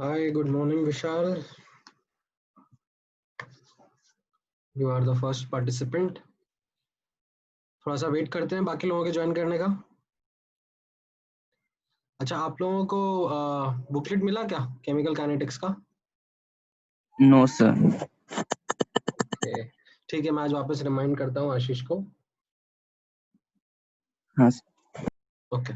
Hi, good morning, Vishal. You are the first participant. थोड़ा सा wait करते हैं बाकी लोगों के ज्वाइन करने का। अच्छा, आप लोगों को बुकलेट मिला क्या केमिकल काइनेटिक्स का? No sir. ओके, ठीक है, मैं आज वापस रिमाइंड करता हूँ आशीष को। हाँ okay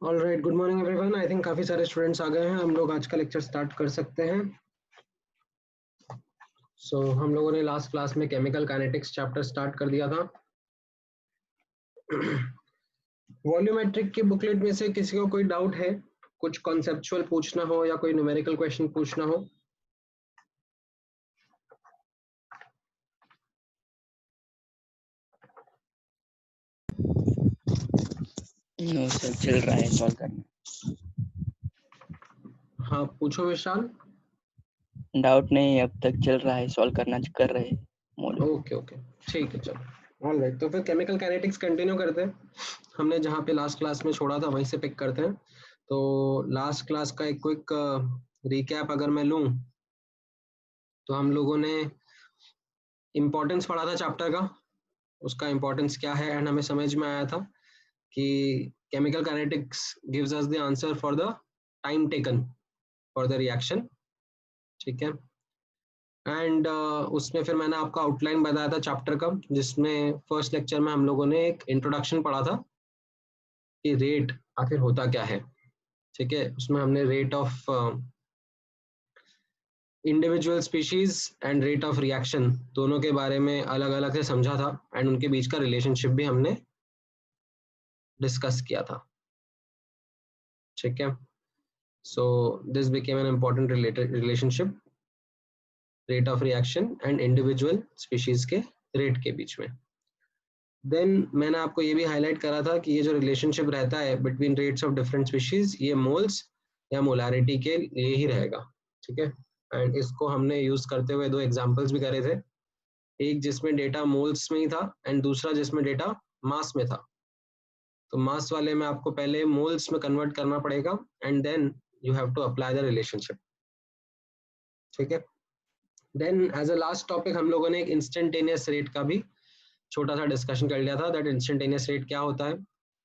all right, good morning everyone. I think काफी सारे स्टूडेंट्स आ गए हैं, हम लोग आज का लेक्चर स्टार्ट कर सकते हैं। हम लोगों ने लास्ट क्लास में केमिकल काइनेटिक्स चैप्टर स्टार्ट कर दिया था। वॉल्यूमेट्रिक के बुकलेट में से किसी को कोई डाउट है, कुछ कॉन्सेप्चुअल पूछना हो या कोई न्यूमेरिकल क्वेश्चन पूछना हो? नो सर, चल रहा है सॉल्व करना। हाँ, पूछो विशाल। डाउट नहीं, अब तक चल रहा है, सॉल्व करना कर रहे हैं मॉड्यूल। ओके ओके, ठीक है, चलो। ऑल राइट, तो फिर केमिकल काइनेटिक्स कंटिन्यू करते हैं। हमने जहाँ पे लास्ट क्लास में छोड़ा था वहीं से पिक करते हैं। तो लास्ट क्लास का एक क्विक रिकैप अगर मैं लूँ तो हम लोगों ने इम्पोर्टेंस पढ़ा था चैप्टर का, उसका इम्पोर्टेंस क्या है, एंड हमें समझ में आया था कि chemical kinetics gives us the answer for the time taken for the reaction. ठीक है, एंड उसमें फिर मैंने आपको आउटलाइन बताया था चैप्टर का, जिसमें फर्स्ट लेक्चर में हम लोगों ने एक इंट्रोडक्शन पढ़ा था कि रेट आखिर होता क्या है, ठीक है। उसमें हमने rate of individual species and rate of reaction दोनों के बारे में अलग अलग से समझा था, एंड उनके बीच का रिलेशनशिप भी हमने डिस्कस किया था, ठीक है। So this became an important relationship, rate of reaction and individual species के रेट के बीच में। देन मैंने आपको ये भी हाईलाइट करा था कि ये जो रिलेशनशिप रहता है between rates of different species, ये मोल्स या मोलारिटी के लिए ही रहेगा, ठीक है। एंड इसको हमने यूज करते हुए दो एग्जांपल्स भी करे थे, एक जिसमें डेटा मोल्स में ही था एंड दूसरा जिसमें डेटा मास में था। तो मास वाले में आपको पहले मोल्स में कन्वर्ट करना पड़ेगा and then you have to apply the relationship, ठीक है। Then as a last topic हम लोगों ने एक इंस्टेंटेनियस रेट का भी छोटा सा डिस्कशन कर लिया था, दैट इंस्टेंटेनियस रेट क्या होता है।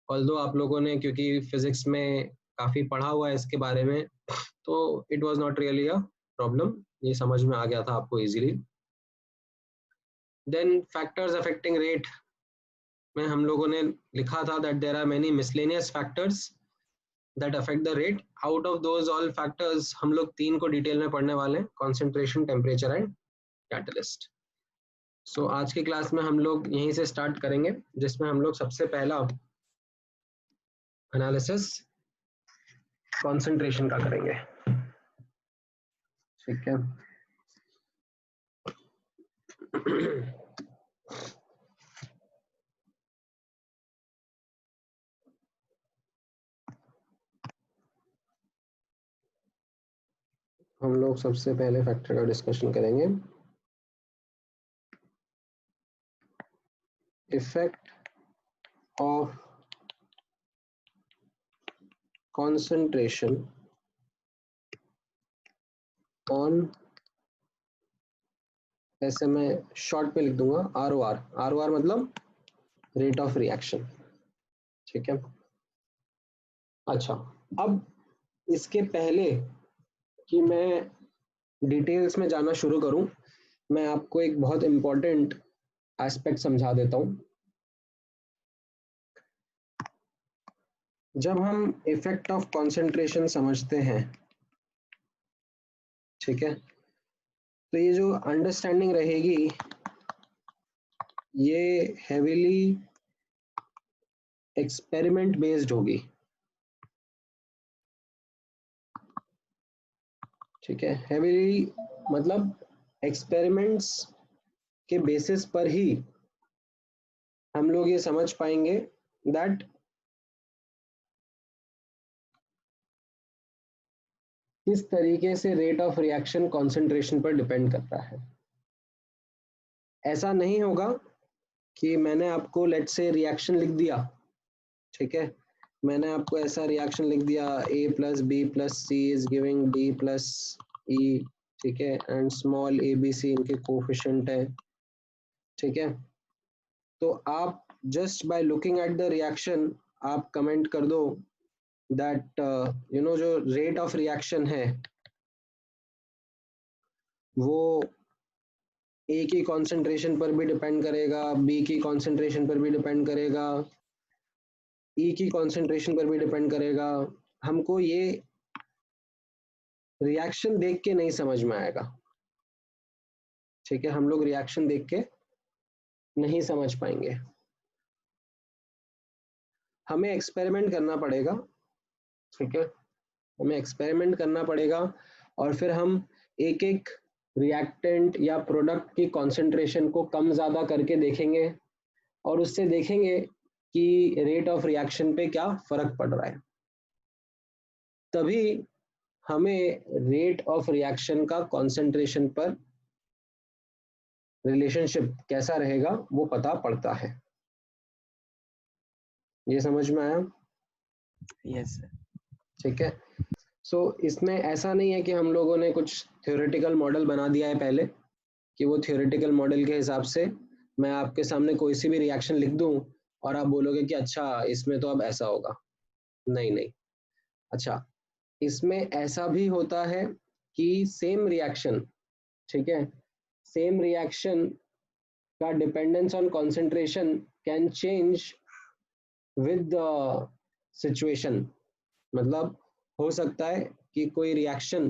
ऑल्दो आप लोगों ने क्योंकि फिजिक्स में काफी पढ़ा हुआ है इसके बारे में, तो it was not really a problem, ये समझ में आ गया था आपको easily. Then factors affecting rate में हम लोगों ने लिखा था that there are many miscellaneous factors that affect the rate. Out of those all factors हम लोग तीन को डिटेल में पढ़ने वाले हैं, concentration, temperature and catalyst. So आज की क्लास में हम लोग यहीं से स्टार्ट करेंगे, जिसमें हम लोग सबसे पहला एनालिसिस कॉन्सेंट्रेशन का करेंगे, ठीक है। हम लोग सबसे पहले फैक्टर का डिस्कशन करेंगे, इफेक्ट ऑफ concentration ऑन, ऐसे मैं शॉर्ट पे लिख दूंगा ROR। ROR मतलब रेट ऑफ रिएक्शन, ठीक है। अच्छा, अब इसके पहले कि मैं डिटेल्स में जाना शुरू करूं, मैं आपको एक बहुत इंपॉर्टेंट एस्पेक्ट समझा देता हूं। जब हम इफेक्ट ऑफ कंसंट्रेशन समझते हैं, ठीक है, तो ये जो अंडरस्टैंडिंग रहेगी ये हेवीली एक्सपेरिमेंट बेस्ड होगी, ठीक है। हेवीली मतलब एक्सपेरिमेंट्स के बेसिस पर ही हम लोग ये समझ पाएंगे दैट किस तरीके से रेट ऑफ रिएक्शन कंसंट्रेशन पर डिपेंड करता है। ऐसा नहीं होगा कि मैंने आपको लेट से रिएक्शन लिख दिया, ठीक है, मैंने आपको ऐसा रिएक्शन लिख दिया A plus B plus C is giving D plus E, ठीक है, एंड स्मॉल ABC इनके कोफिशिएंट है, ठीक है। तो आप just by looking at the reaction आप कमेंट कर दो दैट यू नो जो रेट ऑफ रिएक्शन है वो ए की कॉन्सेंट्रेशन पर भी डिपेंड करेगा, बी की कॉन्सेंट्रेशन पर भी डिपेंड करेगा, ई की कॉन्सेंट्रेशन पर भी डिपेंड करेगा। हमको ये रिएक्शन देख के नहीं समझ में आएगा, ठीक है, हम लोग रिएक्शन देख के नहीं समझ पाएंगे, हमें एक्सपेरिमेंट करना पड़ेगा, ठीक है, हमें एक्सपेरिमेंट करना पड़ेगा और फिर हम एक एक रिएक्टेंट या प्रोडक्ट की कॉन्सेंट्रेशन को कम ज़्यादा करके देखेंगे और उससे देखेंगे कि रेट ऑफ रिएक्शन पे क्या फर्क पड़ रहा है, तभी हमें रेट ऑफ रिएक्शन का कॉन्सेंट्रेशन पर रिलेशनशिप कैसा रहेगा वो पता पड़ता है। ये समझ में आया? Yes sir. ठीक है। सो इसमें ऐसा नहीं है कि हम लोगों ने कुछ थ्योरेटिकल मॉडल बना दिया है पहले, कि वो थ्योरेटिकल मॉडल के हिसाब से मैं आपके सामने कोई सी भी रिएक्शन लिख दूं और आप बोलोगे कि अच्छा इसमें तो अब ऐसा होगा। नहीं नहीं, अच्छा इसमें ऐसा भी होता है कि सेम रिएक्शन, ठीक है, सेम रिएक्शन का dependence on concentration can change with the situation, मतलब हो सकता है कि कोई रिएक्शन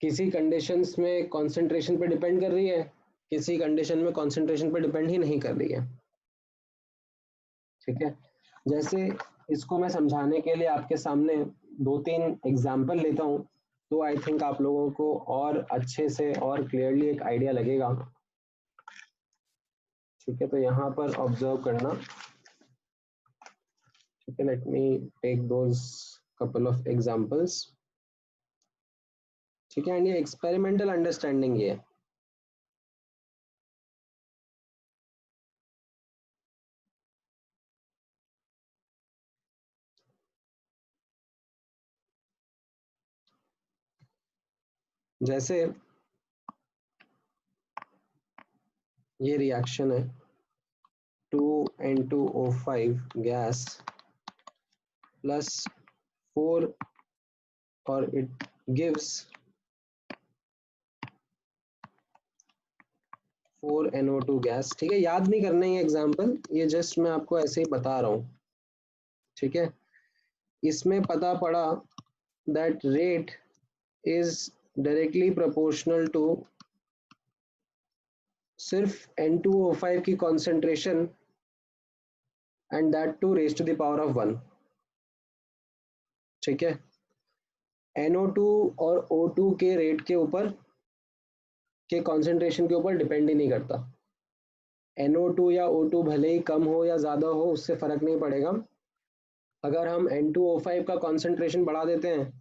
किसी कंडीशंस में कंसंट्रेशन पे डिपेंड कर रही है, किसी कंडीशन में कंसंट्रेशन पे डिपेंड ही नहीं कर रही है। ठीक है, जैसे इसको मैं समझाने के लिए आपके सामने 2-3 एग्जाम्पल लेता हूँ, तो आई थिंक आप लोगों को और अच्छे से और क्लियरली एक आइडिया लगेगा। ठीक है, तो यहाँ पर ऑब्जर्व करना। ठीक है, let me take those couple of examples. ठीक है, एंड ये एक्सपेरिमेंटल अंडरस्टैंडिंग ये है। जैसे ये रिएक्शन है 2N2O5 गैस प्लस 4 और इट गिव्स 4NO2 गैस। ठीक है, याद नहीं करना ये एग्जाम्पल, ये जस्ट मैं आपको ऐसे ही बता रहा हूँ। ठीक है, इसमें पता पड़ा that rate is directly proportional to सिर्फ N2O5 की concentration and that too raise to the power of 1। ठीक है, NO2 और O2 के रेट के ऊपर, के कॉन्सेंट्रेशन के ऊपर डिपेंड ही नहीं करता। NO2 या O2 भले ही कम हो या ज़्यादा हो, उससे फ़र्क नहीं पड़ेगा। अगर हम N2O5 का कॉन्सेंट्रेशन बढ़ा देते हैं,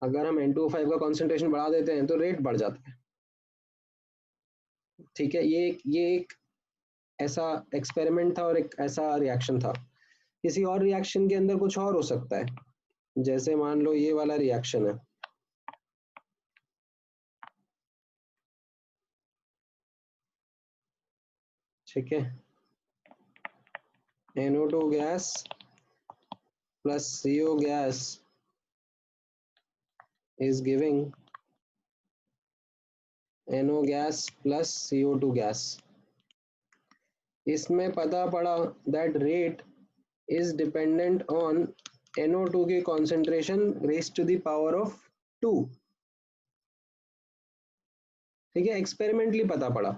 अगर हम N2O5 का कॉन्सेंट्रेशन बढ़ा देते हैं तो रेट बढ़ जाता है। ठीक है, ये एक ऐसा एक्सपेरिमेंट था और एक ऐसा रिएक्शन था। किसी और रिएक्शन के अंदर कुछ और हो सकता है, जैसे मान लो ये वाला रिएक्शन है। ठीक है, NO2 gas plus CO gas is giving NO gas plus CO2 gas. इसमें पता पड़ा that rate is dependent on NO2 की concentration raise to the power of 2। ठीक है, एक्सपेरिमेंटली पता पड़ा।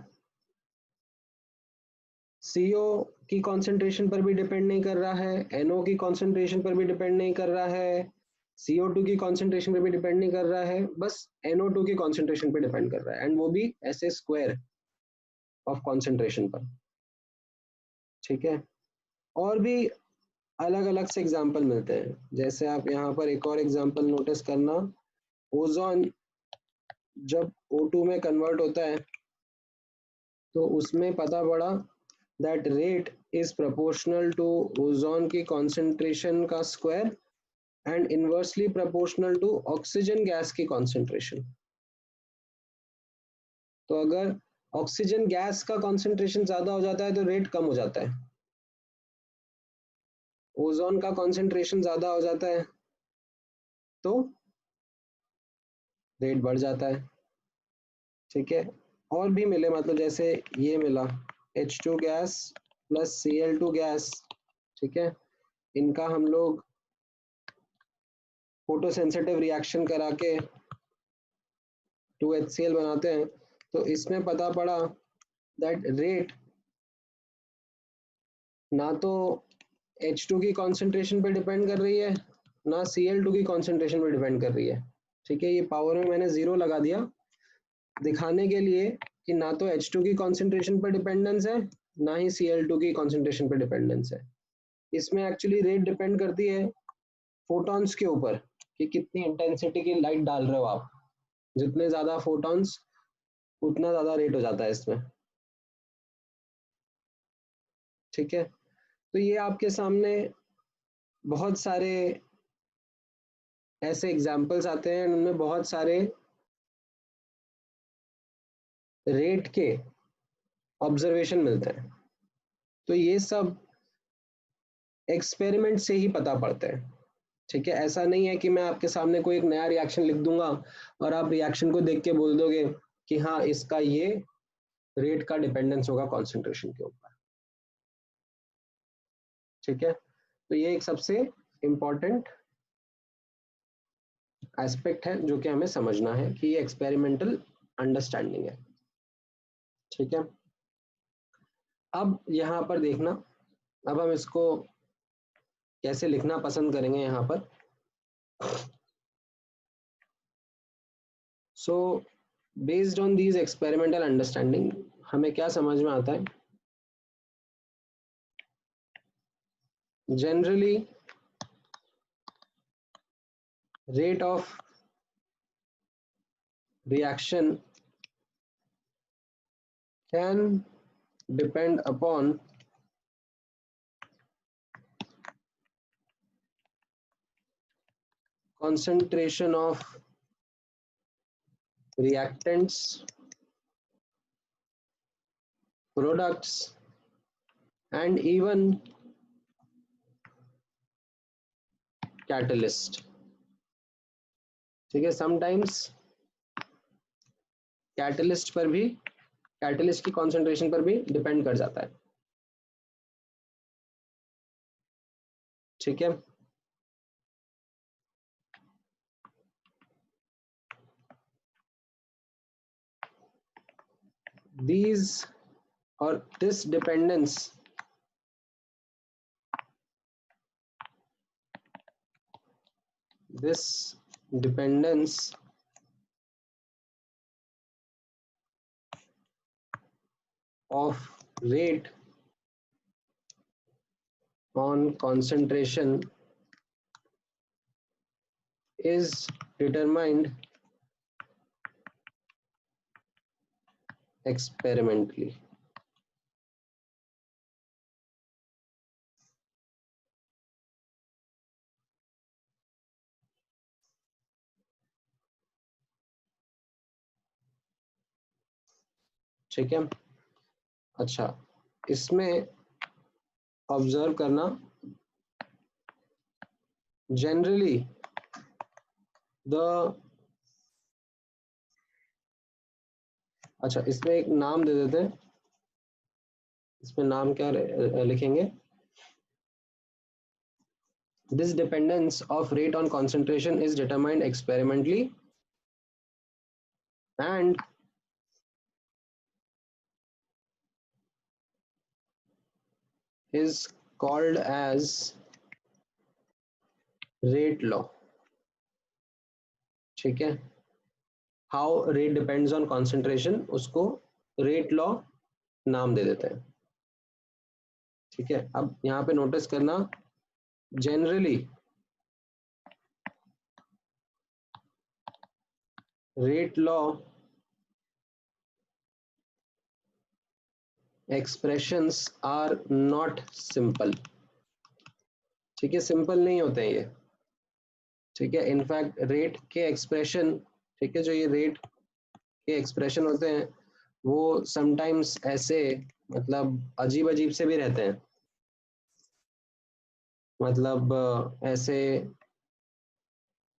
CO की कॉन्सेंट्रेशन पर भी डिपेंड नहीं कर रहा है, NO की कॉन्सेंट्रेशन पर भी डिपेंड नहीं कर रहा है, CO2 की कॉन्सेंट्रेशन पर भी डिपेंड नहीं कर रहा है, बस NO2 की कॉन्सेंट्रेशन पर डिपेंड कर रहा है, एंड वो भी ऐसे स्क्वायर ऑफ कॉन्सेंट्रेशन पर। ठीक है, और भी अलग अलग से एग्जाम्पल मिलते हैं। जैसे आप यहाँ पर एक और एग्जाम्पल नोटिस करना, ओजोन जब O2 में कन्वर्ट होता है तो उसमें पता पड़ा that rate is proportional to ozone की कॉन्सेंट्रेशन का square and inversely proportional to oxygen gas की कॉन्सेंट्रेशन। तो अगर ऑक्सीजन गैस का कॉन्सेंट्रेशन ज्यादा हो जाता है तो रेट कम हो जाता है, ओजोन का कॉन्सेंट्रेशन ज्यादा हो जाता है तो रेट बढ़ जाता है। ठीक है, और भी मिले, मतलब जैसे ये मिला H2 gas plus Cl2 gas. ठीक है, इनका हम लोग फोटोसेंसिटिव रिएक्शन करा के 2HCl बनाते हैं, तो इसमें पता पड़ा दैट रेट ना तो H2 की कॉन्सेंट्रेशन पे डिपेंड कर रही है, ना Cl2 की कॉन्सेंट्रेशन पे डिपेंड कर रही है। ठीक है, ये पावर में मैंने 0 लगा दिया दिखाने के लिए कि ना तो H2 की कॉन्सेंट्रेशन पर डिपेंडेंस है, ना ही Cl2 की कॉन्सेंट्रेशन पर डिपेंडेंस है। इसमें एक्चुअली रेट डिपेंड करती है फोटॉन्स के ऊपर कि कितनी इंटेंसिटी की लाइट डाल रहे हो आप। जितने ज्यादा फोटॉन्स उतना ज्यादा रेट हो जाता है इसमें। ठीक है, तो ये आपके सामने बहुत सारे ऐसे एग्जाम्पल्स आते हैं, उनमें बहुत सारे रेट के ऑब्जर्वेशन मिलते हैं। तो ये सब एक्सपेरिमेंट से ही पता पड़ता है। ठीक है, ऐसा नहीं है कि मैं आपके सामने कोई एक नया रिएक्शन लिख दूंगा और आप रिएक्शन को देख के बोल दोगे कि हाँ इसका ये रेट का डिपेंडेंस होगा कॉन्सेंट्रेशन के ऊपर। ठीक है, तो ये एक सबसे इम्पोर्टेंट एस्पेक्ट है जो कि हमें समझना है कि ये एक्सपेरिमेंटल अंडरस्टैंडिंग है। ठीक है, अब यहाँ पर देखना, अब हम इसको कैसे लिखना पसंद करेंगे यहाँ पर। So based on these experimental understanding हमें क्या समझ में आता है, generally rate of reaction can depend upon concentration of reactants, products, and even catalyst. ठीक है, sometimes कैटलिस्ट पर भी, कैटलिस्ट की कॉन्सेंट्रेशन पर भी डिपेंड कर जाता है। ठीक है, these or this dependence of rate on concentration is determined experimentally. ठीक है, अच्छा, इसमें ऑब्जर्व करना, जनरली द, अच्छा इसमें एक नाम दे देते हैं, इसमें नाम क्या लिखेंगे, this dependence of rate on concentration is determined experimentally and is called as rate law. ठीक है, how rate depends on concentration, उसको rate law नाम दे देते हैं। ठीक है, अब यहाँ पे नोटिस करना, generally rate law expressions are not simple। ठीक है, सिंपल नहीं होते हैं ये। ठीक है, इनफैक्ट रेट के एक्सप्रेशन, ठीक है, जो ये रेट के एक्सप्रेशन होते हैं वो समटाइम्स ऐसे मतलब अजीब अजीब से भी रहते हैं, मतलब ऐसे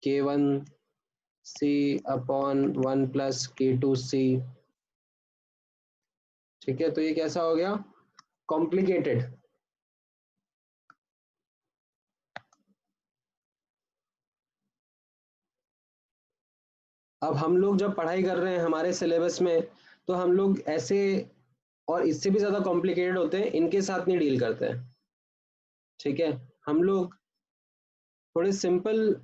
K1C अपॉन 1 प्लस K2C। ठीक है, तो ये कैसा हो गया, कॉम्प्लिकेटेड। अब हम लोग जब पढ़ाई कर रहे हैं हमारे सिलेबस में, तो हम लोग ऐसे और इससे भी ज्यादा कॉम्प्लिकेटेड होते हैं, इनके साथ नहीं डील करते हैं। ठीक है, हम लोग थोड़े सिंपल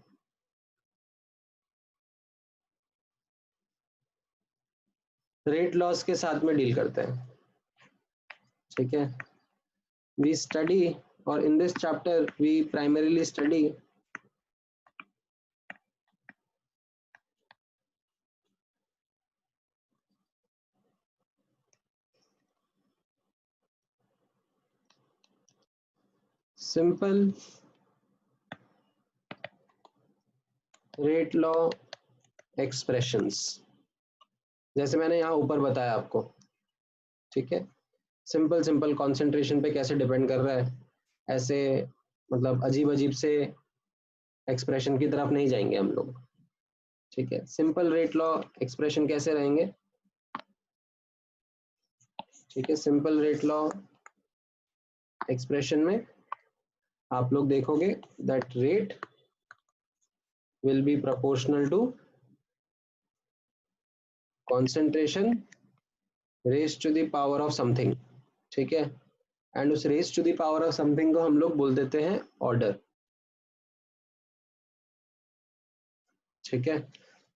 रेट लॉस के साथ में डील करते हैं। ठीक है, we study, or in this chapter we primarily study simple rate law expressions, जैसे मैंने यहाँ ऊपर बताया आपको। ठीक है, सिंपल सिंपल कॉन्सेंट्रेशन पे कैसे डिपेंड कर रहा है, ऐसे मतलब अजीब अजीब से एक्सप्रेशन की तरफ नहीं जाएंगे हम लोग। ठीक है, सिंपल रेट लॉ एक्सप्रेशन कैसे रहेंगे, ठीक है, सिंपल रेट लॉ एक्सप्रेशन में आप लोग देखोगे that rate will be proportional to concentration raise to the power of something, ठीक है, एंड उस raise to the power of something को हम लोग बोल देते हैं ऑर्डर, ठीक है।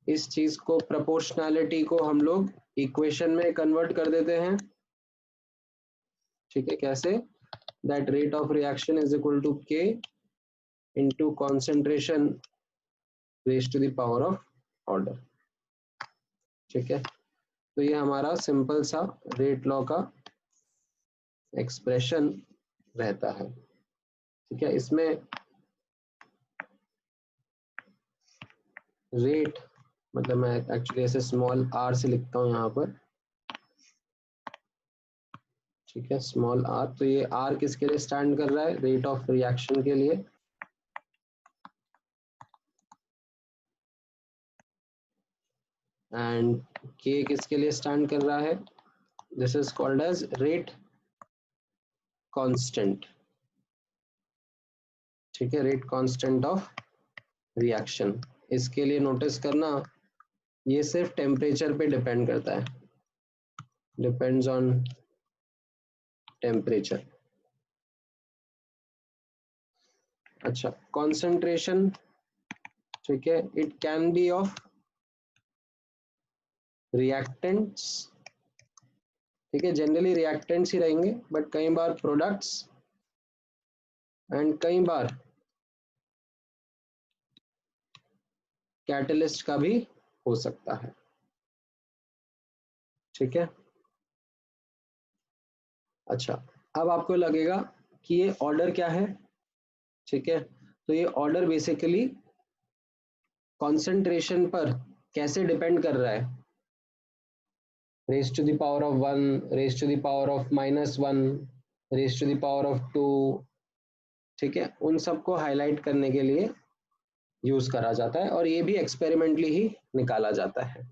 इस चीज को प्रोपोर्शनैलिटी को हम लोग इक्वेशन में कन्वर्ट कर देते हैं, ठीक है। कैसे? That rate of reaction is equal to k into concentration raise to the power of order, ठीक है। तो ये हमारा सिंपल सा रेट लॉ का एक्सप्रेशन रहता है, ठीक है। इसमें रेट मतलब मैं एक्चुअली ऐसे स्मॉल आर से लिखता हूँ यहाँ पर, ठीक है, स्मॉल आर। तो ये आर किसके लिए स्टैंड कर रहा है? रेट ऑफ रिएक्शन के लिए, एंड के किसके लिए स्टैंड कर रहा है? This is called as rate constant, ठीक है, रेट कांस्टेंट ऑफ रिएक्शन। इसके लिए नोटिस करना ये सिर्फ टेम्परेचर पे डिपेंड करता है, डिपेंड्स ऑन टेम्परेचर। अच्छा, कॉन्सेंट्रेशन, ठीक है, it can be of reactants, ठीक है, जनरली रिएक्टेंट्स ही रहेंगे, बट कई बार प्रोडक्ट्स एंड कई बार कैटलिस्ट का भी हो सकता है, ठीक है। अच्छा, अब आपको लगेगा कि ये ऑर्डर क्या है, ठीक है। तो ये ऑर्डर बेसिकली कॉन्सेंट्रेशन पर कैसे डिपेंड कर रहा है? Raise to the power of 1, raise to the power of -1, raise to the power of 2, ठीक है, उन सबको हाईलाइट करने के लिए यूज करा जाता है, और ये भी एक्सपेरिमेंटली ही निकाला जाता है,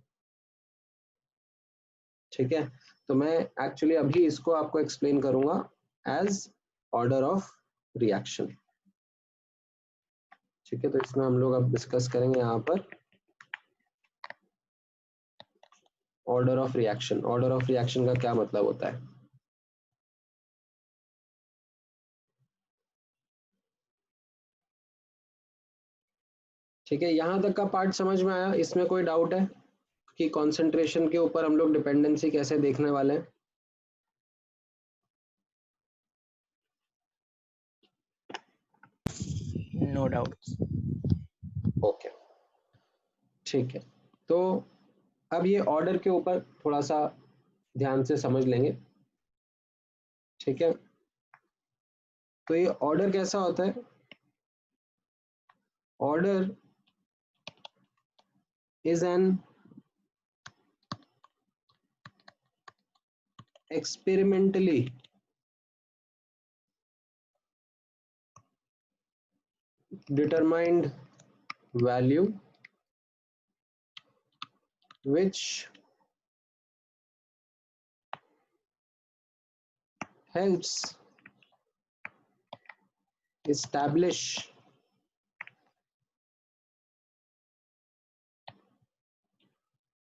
ठीक है। तो मैं एक्चुअली अभी इसको आपको एक्सप्लेन करूंगा एज ऑर्डर ऑफ रिएक्शन, ठीक है। तो इसमें हम लोग अब डिस्कस करेंगे यहाँ पर order of reaction. Order of reaction का क्या मतलब होता है? ठीक है, यहां तक का पार्ट समझ में आया? इसमें कोई डाउट है कि कंसंट्रेशन के ऊपर हम लोग डिपेंडेंसी कैसे देखने वाले हैं? No doubt. ओके, ठीक है। तो अब ये ऑर्डर के ऊपर थोड़ा सा ध्यान से समझ लेंगे, ठीक है। तो ये ऑर्डर कैसा होता है? Order is an experimentally determined value which helps establish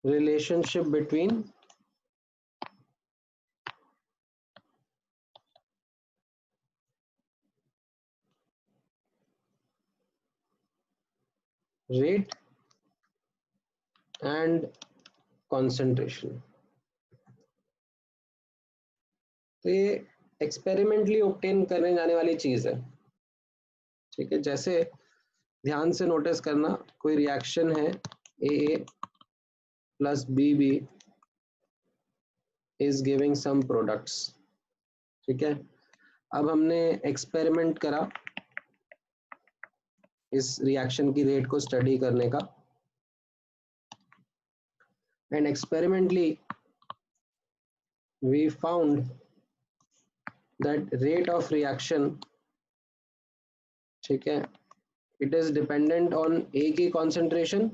relationship between rate and concentration। तो ये एक्सपेरिमेंटली ऑब्टेन करने जाने वाली चीज है, ठीक है। जैसे ध्यान से नोटिस करना, कोई रिएक्शन है A plus B is giving some products, ठीक है। अब हमने एक्सपेरिमेंट करा इस रिएक्शन की रेट को स्टडी करने का, and experimentally we found that rate of reaction, ठीक है, it is dependent on A की concentration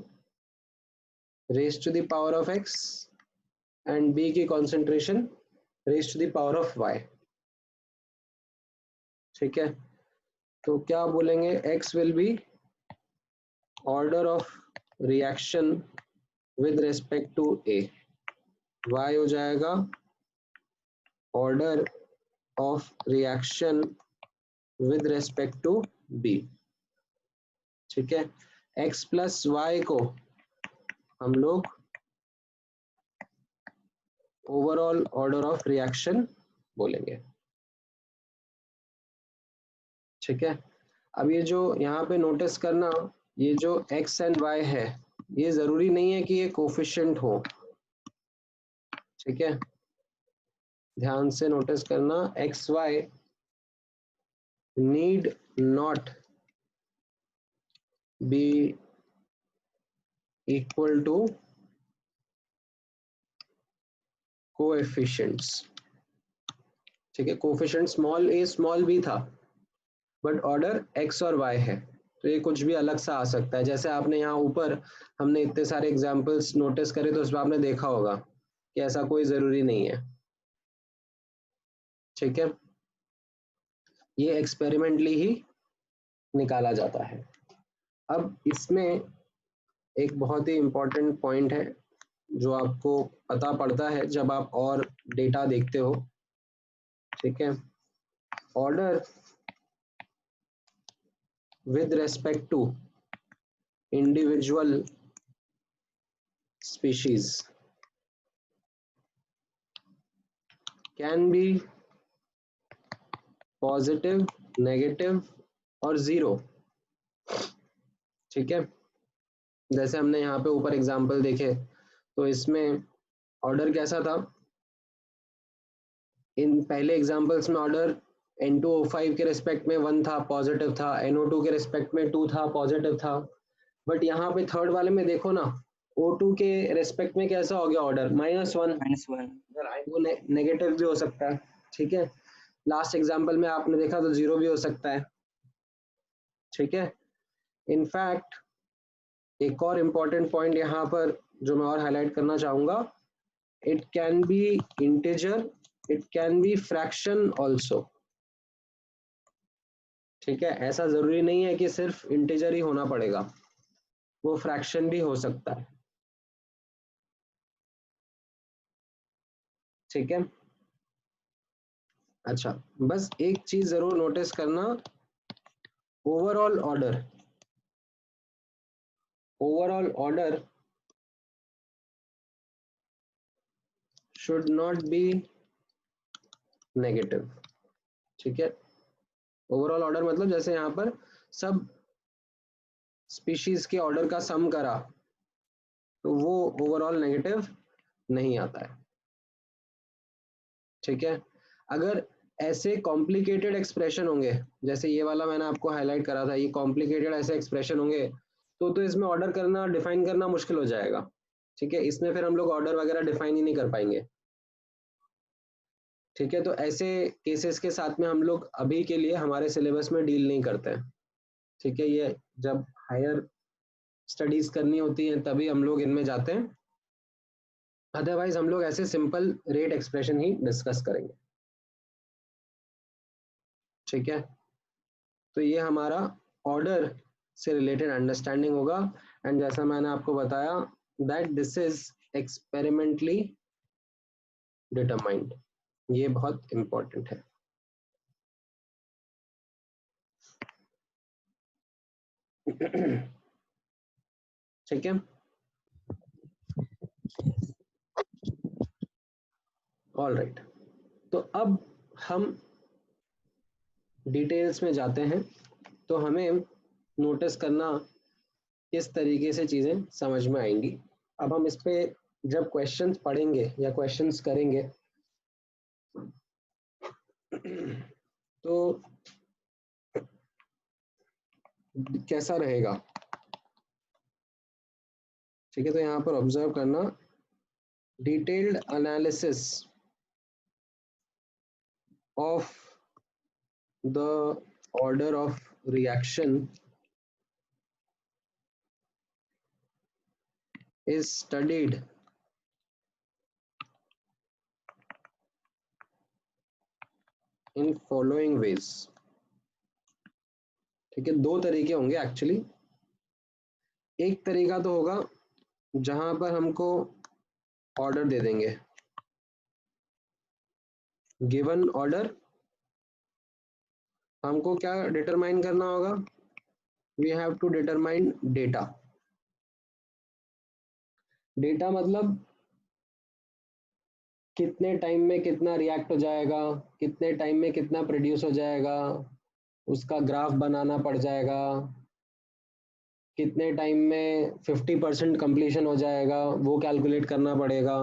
raised to the power of x and B की concentration raised to the power of y, ठीक है। तो क्या बोलेंगे, x will be order of reaction with respect to a, y हो जाएगा order of reaction with respect to b। ठीक है, x प्लस वाई को हम लोग ओवरऑल ऑर्डर ऑफ रिएक्शन बोलेंगे। ठीक है, अब ये जो यहाँ पे नोटिस करना, ये जो x एंड y है, ये जरूरी नहीं है कि ये कोफिशिएंट हो। ठीक है, ध्यान से नोटिस करना, x y need not be equal to coefficients. ठीक है, coefficient small a small b था, बट ऑर्डर x और y है, तो ये कुछ भी अलग सा आ सकता है। जैसे आपने यहाँ ऊपर हमने इतने सारे एग्जांपल्स नोटिस करे, तो उसमें आपने देखा होगा कि ऐसा कोई जरूरी नहीं है। ठीक है, ये एक्सपेरिमेंटली ही निकाला जाता है। अब इसमें एक बहुत ही इंपॉर्टेंट पॉइंट है जो आपको पता पड़ता है जब आप और डेटा देखते हो। ठीक है, order with respect to individual species can be positive, negative और जीरो। ठीक है, जैसे हमने यहाँ पे ऊपर एग्जांपल देखे, तो इसमें ऑर्डर कैसा था, इन पहले एग्जांपल्स में ऑर्डर N2O5 के रिस्पेक्ट में 1 था, पॉजिटिव था, NO2 के रिस्पेक्ट में 2 था, पॉजिटिव था। बट यहाँ पे थर्ड वाले में देखो ना, O2 के रिस्पेक्ट में कैसा हो गया ऑर्डर, -1। वो नेगेटिव भी हो सकता है। ठीक है, लास्ट एग्जांपल में आपने देखा तो जीरो भी हो सकता है। ठीक है, इनफैक्ट एक और इम्पॉर्टेंट पॉइंट यहाँ पर जो मैं और हाईलाइट करना चाहूंगा, it can be integer, it can be fraction also. ठीक है, ऐसा जरूरी नहीं है कि सिर्फ इंटीजर ही होना पड़ेगा, वो फ्रैक्शन भी हो सकता है। ठीक है, अच्छा, बस एक चीज जरूर नोटिस करना, overall order should not be negative. ठीक है, ओवरऑल ऑर्डर मतलब जैसे यहाँ पर सब स्पीशीज के ऑर्डर का सम करा, तो वो ओवरऑल नेगेटिव नहीं आता है। ठीक है, अगर ऐसे कॉम्प्लिकेटेड एक्सप्रेशन होंगे, जैसे ये वाला मैंने आपको हाईलाइट करा था, ये कॉम्प्लिकेटेड ऐसे एक्सप्रेशन होंगे, तो इसमें ऑर्डर करना, डिफाइन करना मुश्किल हो जाएगा। ठीक है, इसमें फिर हम लोग ऑर्डर वगैरह डिफाइन ही नहीं कर पाएंगे। ठीक है, तो ऐसे केसेस के साथ में हम लोग अभी के लिए हमारे सिलेबस में डील नहीं करते हैं। ठीक है, ये जब हायर स्टडीज करनी होती है तभी हम लोग इनमें जाते हैं, अदरवाइज हम लोग ऐसे सिंपल रेट एक्सप्रेशन ही डिस्कस करेंगे। ठीक है, तो ये हमारा ऑर्डर से रिलेटेड अंडरस्टैंडिंग होगा। एंड जैसा मैंने आपको बताया that this is experimentally determined, ये बहुत इंपॉर्टेंट है। ठीक है, ऑल राइट, तो अब हम डिटेल्स में जाते हैं, तो हमें नोटिस करना किस तरीके से चीज़ें समझ में आएंगी। अब हम इस पे जब क्वेश्चंस पढ़ेंगे या क्वेश्चंस करेंगे तो कैसा रहेगा। ठीक है, तो यहाँ पर ऑब्जर्व करना, detailed analysis of the order of reaction is studied in following ways. ठीक है, दो तरीके होंगे एक्चुअली। एक तरीका तो होगा जहां पर हमको ऑर्डर दे देंगे, गिवन ऑर्डर, हमको क्या डिटरमाइन करना होगा, we have to determine data. Data मतलब कितने टाइम में कितना रिएक्ट हो जाएगा, कितने टाइम में कितना प्रोड्यूस हो जाएगा, उसका ग्राफ बनाना पड़ जाएगा, कितने टाइम में 50% कंप्लीशन हो जाएगा वो कैलकुलेट करना पड़ेगा।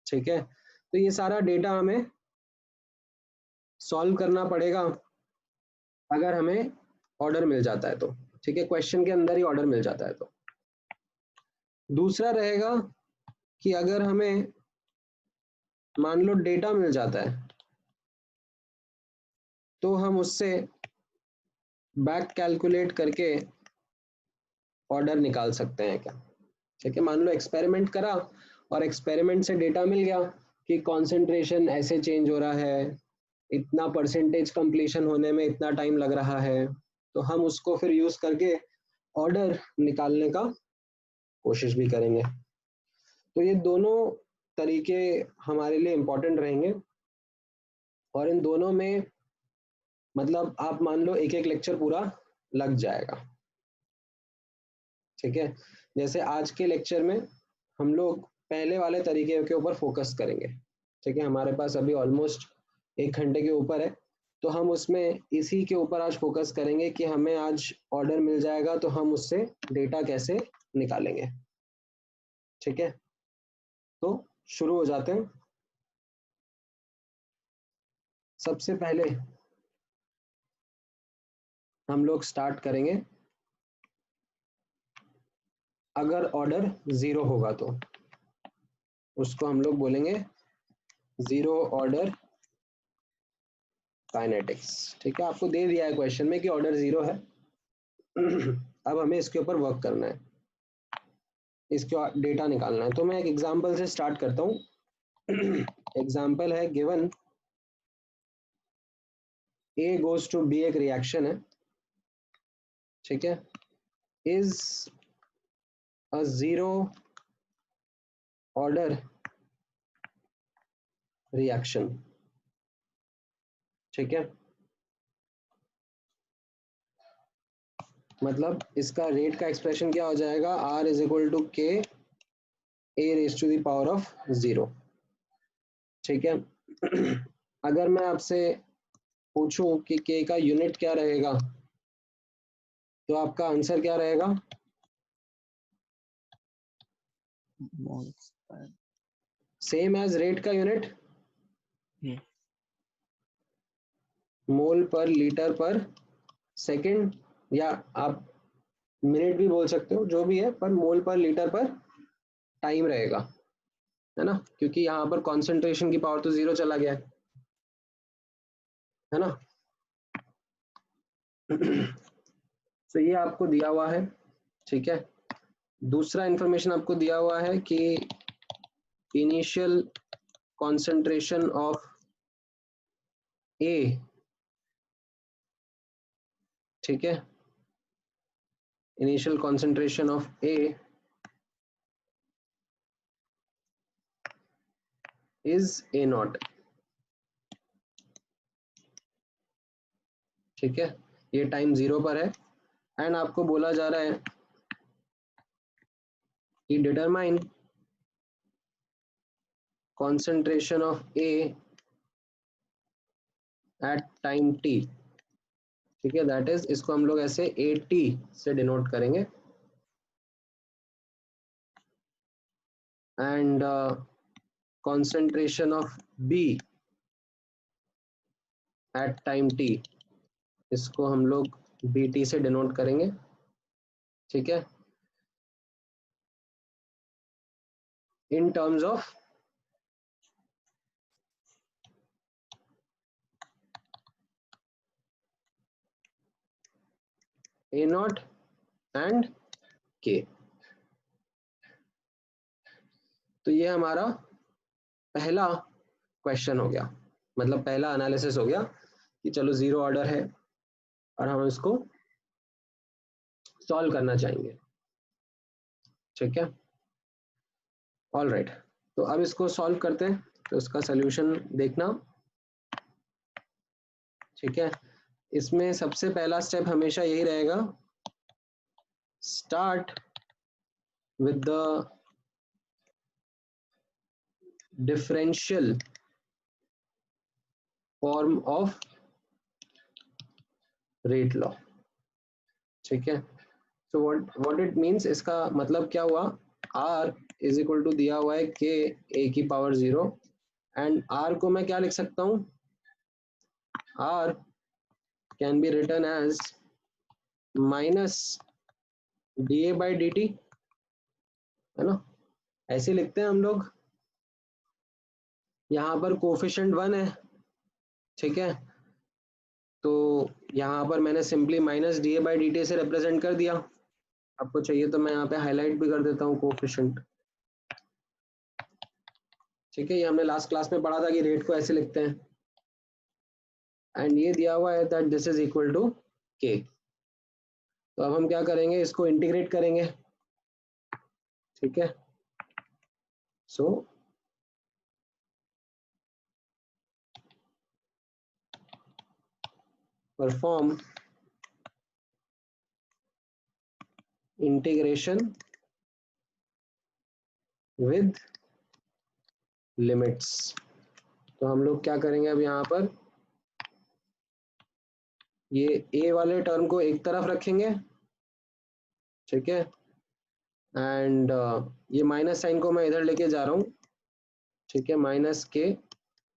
ठीक है, तो ये सारा डेटा हमें सॉल्व करना पड़ेगा अगर हमें ऑर्डर मिल जाता है तो। ठीक है, क्वेश्चन के अंदर ही ऑर्डर मिल जाता है तो। दूसरा रहेगा कि अगर हमें मान लो डेटा मिल जाता है तो हम उससे बैक कैलकुलेट करके ऑर्डर निकाल सकते हैं क्या। ठीक है, मान लो एक्सपेरिमेंट करा और एक्सपेरिमेंट से डेटा मिल गया कि कॉन्सेंट्रेशन ऐसे चेंज हो रहा है, इतना परसेंटेज कंप्लीशन होने में इतना टाइम लग रहा है, तो हम उसको फिर यूज करके ऑर्डर निकालने का कोशिश भी करेंगे। तो ये दोनों तरीके हमारे लिए इम्पोर्टेंट रहेंगे और इन दोनों में मतलब आप मान लो एक एक लेक्चर पूरा लग जाएगा। ठीक है, जैसे आज के लेक्चर में हम लोग पहले वाले तरीके के ऊपर फोकस करेंगे। ठीक है, हमारे पास अभी ऑलमोस्ट 1 घंटे के ऊपर है, तो हम उसमें इसी के ऊपर आज फोकस करेंगे कि हमें आज ऑर्डर मिल जाएगा तो हम उससे डेटा कैसे निकालेंगे। ठीक है, तो शुरू हो जाते हैं। सबसे पहले हम लोग स्टार्ट करेंगे, अगर ऑर्डर 0 होगा तो उसको हम लोग बोलेंगे जीरो ऑर्डर काइनेटिक्स। ठीक है, आपको दे दिया है क्वेश्चन में कि ऑर्डर 0 है। अब हमें इसके ऊपर वर्क करना है, इसका डेटा निकालना है। तो मैं एक एग्जांपल से स्टार्ट करता हूँ। एग्जांपल है given A goes to B एक रिएक्शन है। ठीक है, इज अ 0 ऑर्डर रिएक्शन। ठीक है, मतलब इसका रेट का एक्सप्रेशन क्या हो जाएगा, R is equal to k A raise to the power of 0। ठीक है, अगर मैं आपसे पूछूं कि के का यूनिट क्या रहेगा तो आपका आंसर क्या रहेगा, सेम एज रेट का यूनिट, मोल पर लीटर पर सेकंड, या आप मिनट भी बोल सकते हो, जो भी है, पर मोल पर लीटर पर टाइम रहेगा, है ना, क्योंकि यहाँ पर कॉन्सेंट्रेशन की पावर तो 0 चला गया है ना। तो ये आपको दिया हुआ है। ठीक है, दूसरा इंफॉर्मेशन आपको दिया हुआ है कि इनिशियल कॉन्सेंट्रेशन ऑफ ए, ठीक है, initial concentration of A is a not. ठीक है, ये टाइम 0 पर है एंड आपको बोला जा रहा है कि determine concentration of A at time t। ठीक है, दैट इज, इसको हम लोग ऐसे AT से डिनोट करेंगे and concentration of B at time t, इसको हम लोग BT से डिनोट करेंगे। ठीक है, इन terms of A not and K। तो ये हमारा पहला क्वेश्चन हो गया, मतलब पहला एनालिसिस हो गया कि चलो 0 ऑर्डर है और हम इसको सॉल्व करना चाहेंगे। ठीक है, ऑल राइट। तो अब इसको सॉल्व करते हैं, तो इसका सोल्यूशन देखना। ठीक है, इसमें सबसे पहला स्टेप हमेशा यही रहेगा, start with the differential form of rate law. ठीक है, सो व्हाट इट मीन्स, इसका मतलब क्या हुआ, r इज इक्वल टू दिया हुआ है k a की पावर 0, एंड r को मैं क्या लिख सकता हूँ, r can be written as minus da by dt, है ना, ऐसे लिखते हैं हम लोग। यहाँ पर कोफिशिएंट 1 है। ठीक है, तो यहाँ पर मैंने simply minus da by dt से रिप्रेजेंट कर दिया। आपको चाहिए तो मैं यहाँ पे हाईलाइट भी कर देता हूँ कोफिशिएंट। ठीक है, ये हमने लास्ट क्लास में पढ़ा था कि रेट को ऐसे लिखते हैं, एंड ये दिया हुआ है that this is equal to k। तो अब हम क्या करेंगे, इसको इंटीग्रेट करेंगे। ठीक है, सो परफॉर्म इंटीग्रेशन विद लिमिट्स। तो हम लोग क्या करेंगे, अब यहाँ पर ये a वाले टर्म को एक तरफ रखेंगे। ठीक है, एंड ये माइनस साइन को मैं इधर लेके जा रहा हूँ। ठीक है, minus k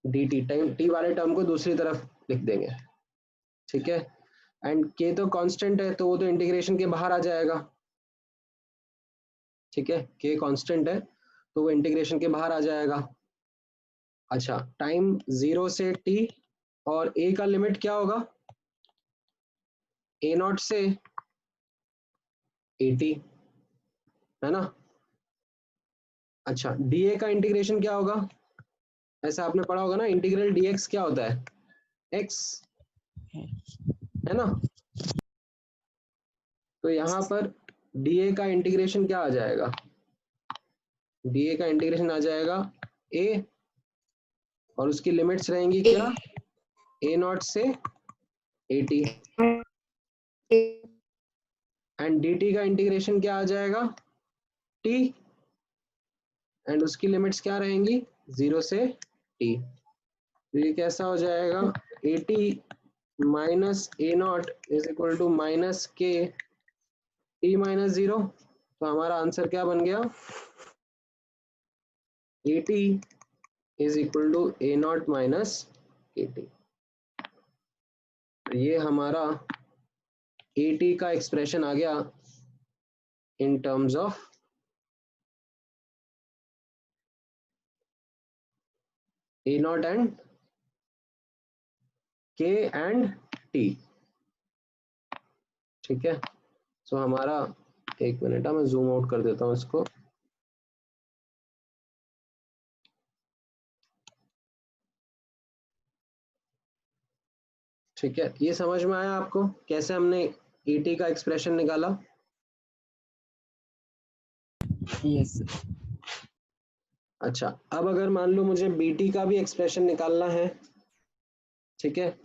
d T, time T वाले टर्म को दूसरी तरफ लिख देंगे। ठीक है, एंड के तो कांस्टेंट है, तो वो तो इंटीग्रेशन के बाहर आ जाएगा। ठीक है, के कांस्टेंट है तो वो इंटीग्रेशन के बाहर आ जाएगा। अच्छा, टाइम 0 से t, और a का लिमिट क्या होगा, a0 से at, है ना। अच्छा, dA का इंटीग्रेशन क्या होगा, ऐसा आपने पढ़ा होगा ना, इंटीग्रल dx क्या होता है, x, है ना। तो यहाँ पर dA का इंटीग्रेशन क्या आ जाएगा, dA का इंटीग्रेशन आ जाएगा a, और उसकी लिमिट्स रहेंगी क्या, a0 से at, एंड dt का इंटीग्रेशन क्या आ जाएगा, t, एंड उसकी लिमिट्स क्या रहेंगी, 0 से t। तो ये कैसा हो जाएगा, at minus a0 is equal to minus k t minus 0। तो हमारा आंसर क्या बन गया, at is equal to a0 minus at। ये हमारा at का एक्सप्रेशन आ गया in terms of a0 and k and t। ठीक है, सो हमारा, एक मिनट मैं जूम आउट कर देता हूँ इसको। ठीक है, ये समझ में आया आपको कैसे हमने et का एक्सप्रेशन निकाला। यस। अच्छा, अब अगर मान लो मुझे bt का भी एक्सप्रेशन निकालना है, ठीक है,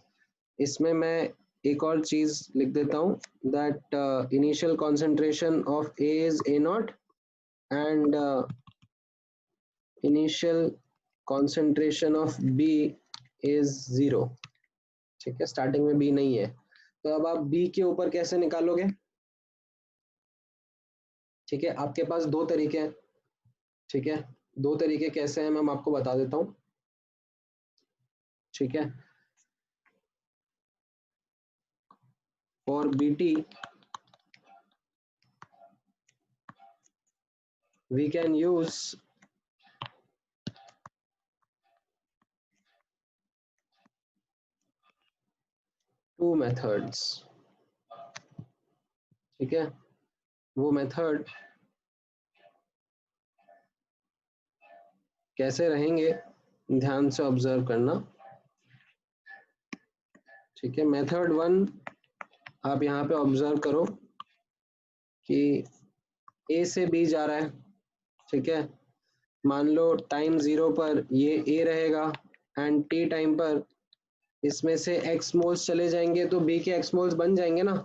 इसमें मैं एक और चीज लिख देता हूँ, that initial concentration of a is a0 and initial concentration of b is 0। ठीक है, स्टार्टिंग में b नहीं है, तो अब आप b के ऊपर कैसे निकालोगे। ठीक है, आपके पास दो तरीके हैं। ठीक है, दो तरीके कैसे हैं मैं आपको बता देता हूँ। ठीक है, for bt we can use two methods। ठीक है, वो मेथड कैसे रहेंगे, ध्यान से ऑब्जर्व करना। ठीक है, मेथड 1 आप यहाँ पे ऑब्जर्व करो, कि ए से बी जा रहा है, ठीक है। मान लो टाइम 0 पर ये ए रहेगा एंड टी टाइम पर इसमें से एक्स मोल्स चले जाएंगे तो बी के एक्स मोल्स बन जाएंगे ना।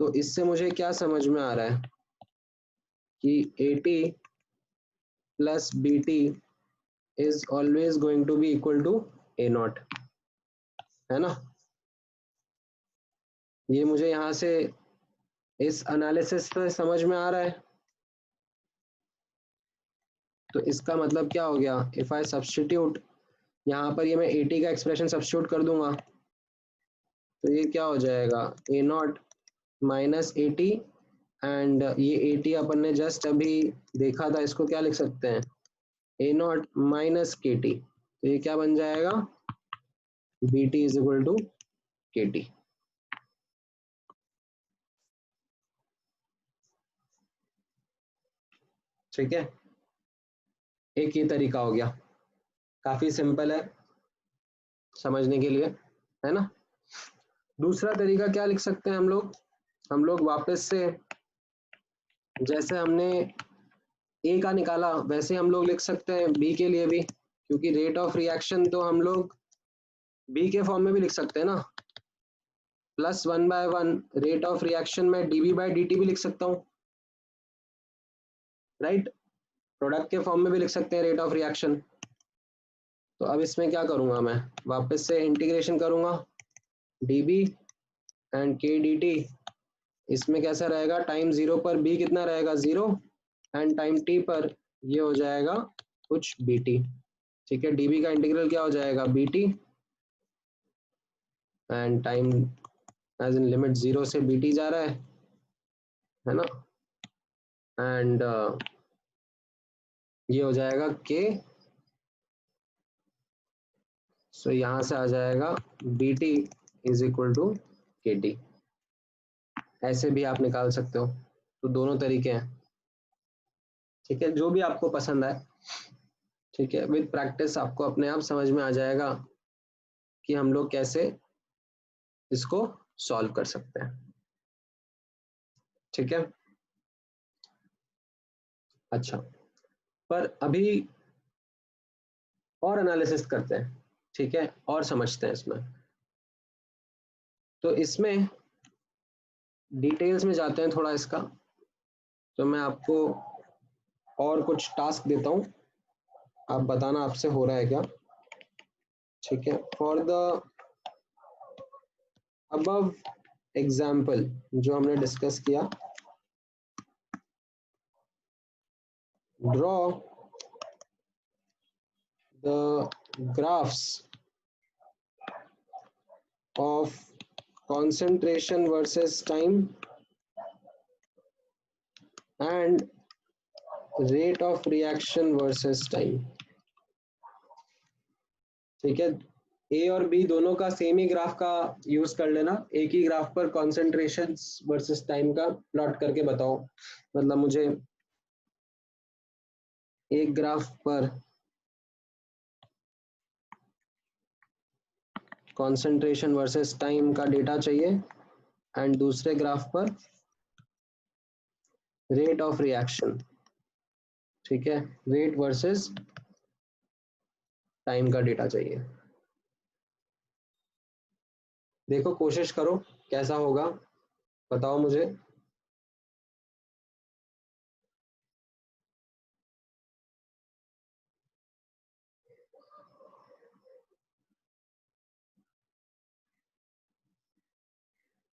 तो इससे मुझे क्या समझ में आ रहा है कि A t plus B t is always going to be equal to A nought, है ना। ये मुझे यहाँ से इस एनालिसिस से समझ में आ रहा है। तो इसका मतलब क्या हो गया, इफ आई सब्स्टिट्यूट, यहाँ पर ये मैं ए टी का एक्सप्रेशन सब्स्टिट्यूट कर दूंगा तो ये क्या हो जाएगा, A not minus A T, and ये ए टी अपन ने जस्ट अभी देखा था, इसको क्या लिख सकते हैं, A not minus k T. तो ये क्या बन जाएगा, B t is equal to k t. ठीक है, एक ये तरीका हो गया, काफी सिंपल है समझने के लिए, है ना। दूसरा तरीका क्या लिख सकते हैं हम लोग वापस से जैसे हमने ए का निकाला वैसे हम लोग लिख सकते हैं बी के लिए भी, क्योंकि रेट ऑफ रिएक्शन तो हम लोग बी के फॉर्म में भी लिख सकते हैं ना, प्लस 1/1 रेट ऑफ रिएक्शन में डीबी बाई डी टी भी लिख सकता हूँ, राइट। प्रोडक्ट के फॉर्म में भी लिख सकते हैं रेट ऑफ रिएक्शन। तो अब इसमें क्या करूंगा, मैं वापस से इंटीग्रेशन करूंगा डीबी एंड के डी टी। इसमें कैसा रहेगा, टाइम 0 पर बी कितना रहेगा 0, एंड टाइम टी पर ये हो जाएगा कुछ बी टी, ठीक है। डीबी का इंटीग्रल क्या हो जाएगा B t, and time as in limit 0 से बी टी जा रहा है ना, एंड ये हो जाएगा के। सो यहाँ से आ जाएगा B t is equal to k t. ऐसे भी आप निकाल सकते हो, तो दोनों तरीके हैं, ठीक है, जो भी आपको पसंद आए। ठीक है, विद प्रैक्टिस आपको अपने आप समझ में आ जाएगा कि हम लोग कैसे इसको सॉल्व कर सकते हैं, ठीक है। अच्छा, पर अभी और एनालिसिस करते हैं, ठीक है, और समझते हैं इसमें। तो इसमें डिटेल्स में जाते हैं थोड़ा इसका। तो मैं आपको और कुछ टास्क देता हूँ, आप बताना आपसे हो रहा है क्या, ठीक है। फॉर द अबव एग्जाम्पल जो हमने डिस्कस किया, draw the graphs of concentration versus time and rate of reaction versus time। ठीक है, ए और बी दोनों का सेम ही ग्राफ का यूज कर लेना, एक ही ग्राफ पर कॉन्सेंट्रेशन वर्सेस टाइम का प्लॉट करके बताओ। मतलब मुझे एक ग्राफ पर कॉन्सेंट्रेशन वर्सेस टाइम का डेटा चाहिए एंड दूसरे ग्राफ पर रेट ऑफ रिएक्शन, ठीक है, रेट वर्सेस टाइम का डेटा चाहिए। देखो कोशिश करो कैसा होगा, बताओ मुझे।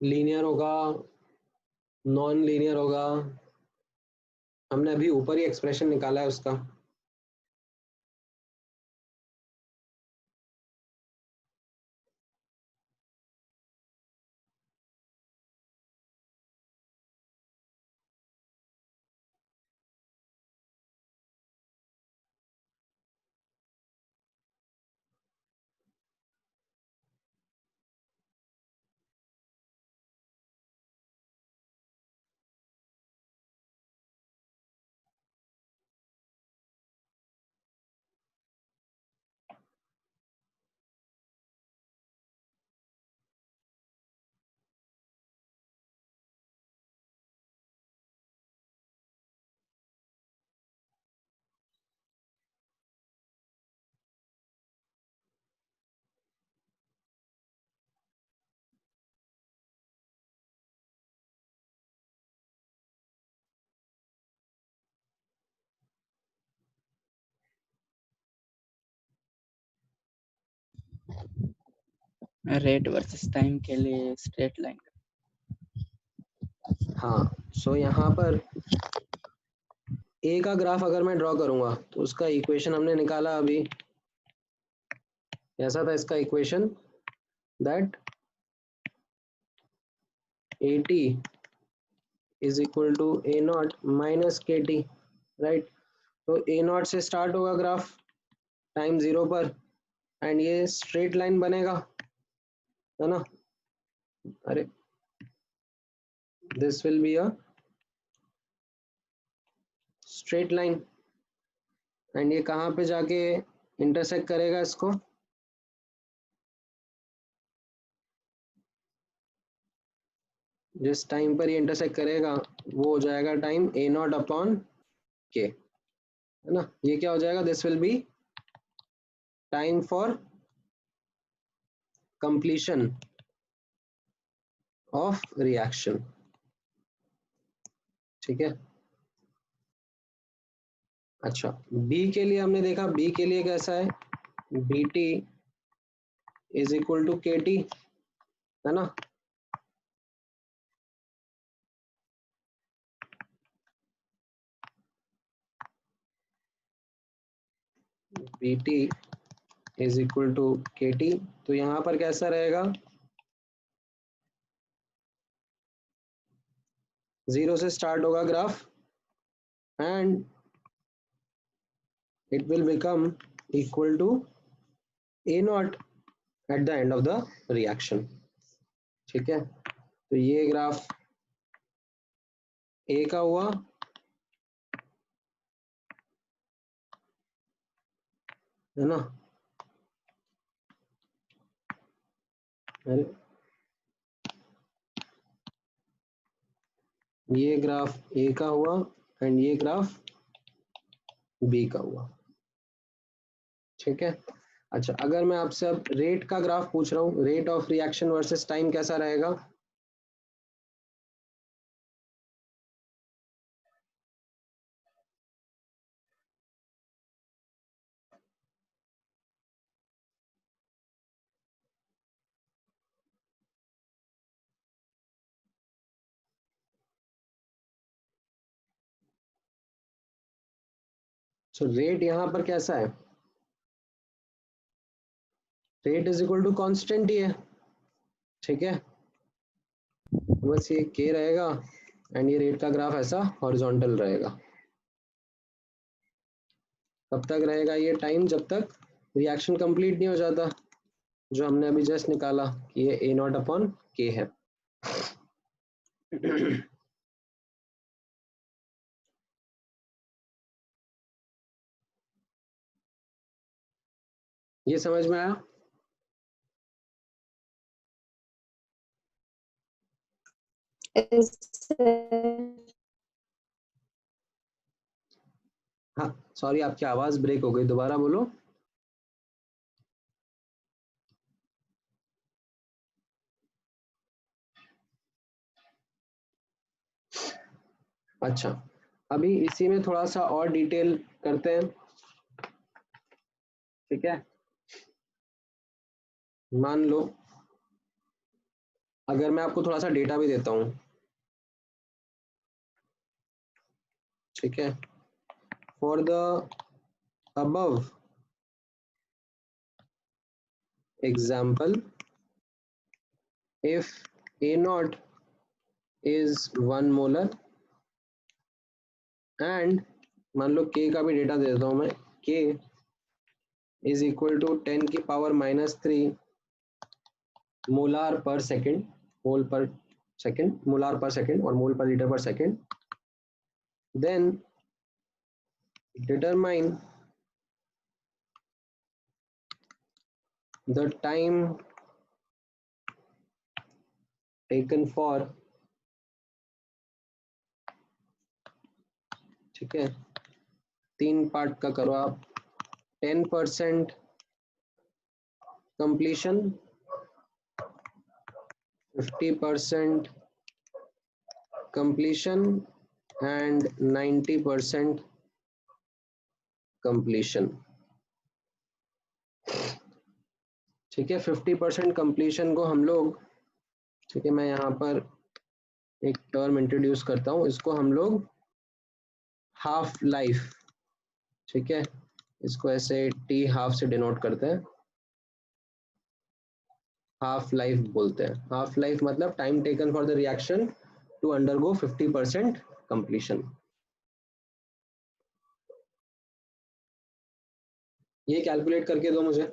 लीनियर होगा, नॉन लीनियर होगा, हमने अभी ऊपर ही एक्सप्रेशन निकाला है उसका। रेट वर्सेस टाइम के लिए स्ट्रेट लाइन। हाँ, सो यहाँ पर ए का ग्राफ अगर मैं ड्रॉ करूंगा तो उसका इक्वेशन हमने निकाला अभी, ऐसा था इसका equation, that AT is equal to A not minus k t, right. तो ए नॉट से स्टार्ट होगा ग्राफ टाइम 0 पर, एंड ये स्ट्रेट लाइन बनेगा, है ना। अरे this will be a straight line, and ये कहाँ पे जाके इंटरसेक्ट करेगा इसको, जिस टाइम पर ये इंटरसेक्ट करेगा वो हो जाएगा टाइम ए नॉट अपॉन के, है ना। ये क्या हो जाएगा, this will be time for completion of reaction, ठीक है। अच्छा, बी के लिए हमने देखा, बी के लिए कैसा है, B t is equal to k t, है ना। B t is equal to k T, तो यहाँ पर कैसा रहेगा, 0 से स्टार्ट होगा graph and it will become equal to a naught at the end of the reaction, ठीक है। तो ये ग्राफ ए का हुआ, है ना। अरे ये ग्राफ ए का हुआ एंड ये ग्राफ बी का हुआ, ठीक है। अच्छा, अगर मैं आपसे अब रेट का ग्राफ पूछ रहा हूँ, rate of reaction versus time कैसा रहेगा, सो रेट यहाँ पर कैसा है, rate is equal to constant ही है, ठीक है। बस ये के रहेगा एंड ये रेट का ग्राफ ऐसा हॉरिजॉन्टल रहेगा। कब तक रहेगा ये टाइम, जब तक रिएक्शन कंप्लीट नहीं हो जाता, जो हमने अभी जस्ट निकाला कि ये ए नॉट अपॉन के है। ये समझ में आया, हाँ सॉरी आपकी आवाज ब्रेक हो गई, दोबारा बोलो। अच्छा, अभी इसी में थोड़ा सा और डिटेल करते हैं, ठीक है। मान लो अगर मैं आपको थोड़ा सा डेटा भी देता हूँ, ठीक है, for the above example, if A naught is 1 molar and मान लो के का भी डेटा दे देता हूँ मैं, के इज इक्वल टू 10 की पावर -3 मोलार पर सेकेंड, मोल पर सेकेंड, मोलार पर सेकेंड और मोल पर लीटर पर second, then determine the time taken for, ठीक है, 3 पार्ट का करो आप, 10% completion, 50% completion and 90% completion, ठीक है, 50% कंप्लीशन को हम लोग, ठीक है, मैं यहाँ पर एक टर्म इंट्रोड्यूस करता हूँ, इसको हम लोग हाफ लाइफ, ठीक है, इसको ऐसे टी हाफ से डिनोट करते हैं, हाफ लाइफ बोलते हैं। हाफ लाइफ मतलब time taken for the reaction to undergo 50% completion. ये कैलकुलेट करके दो मुझे।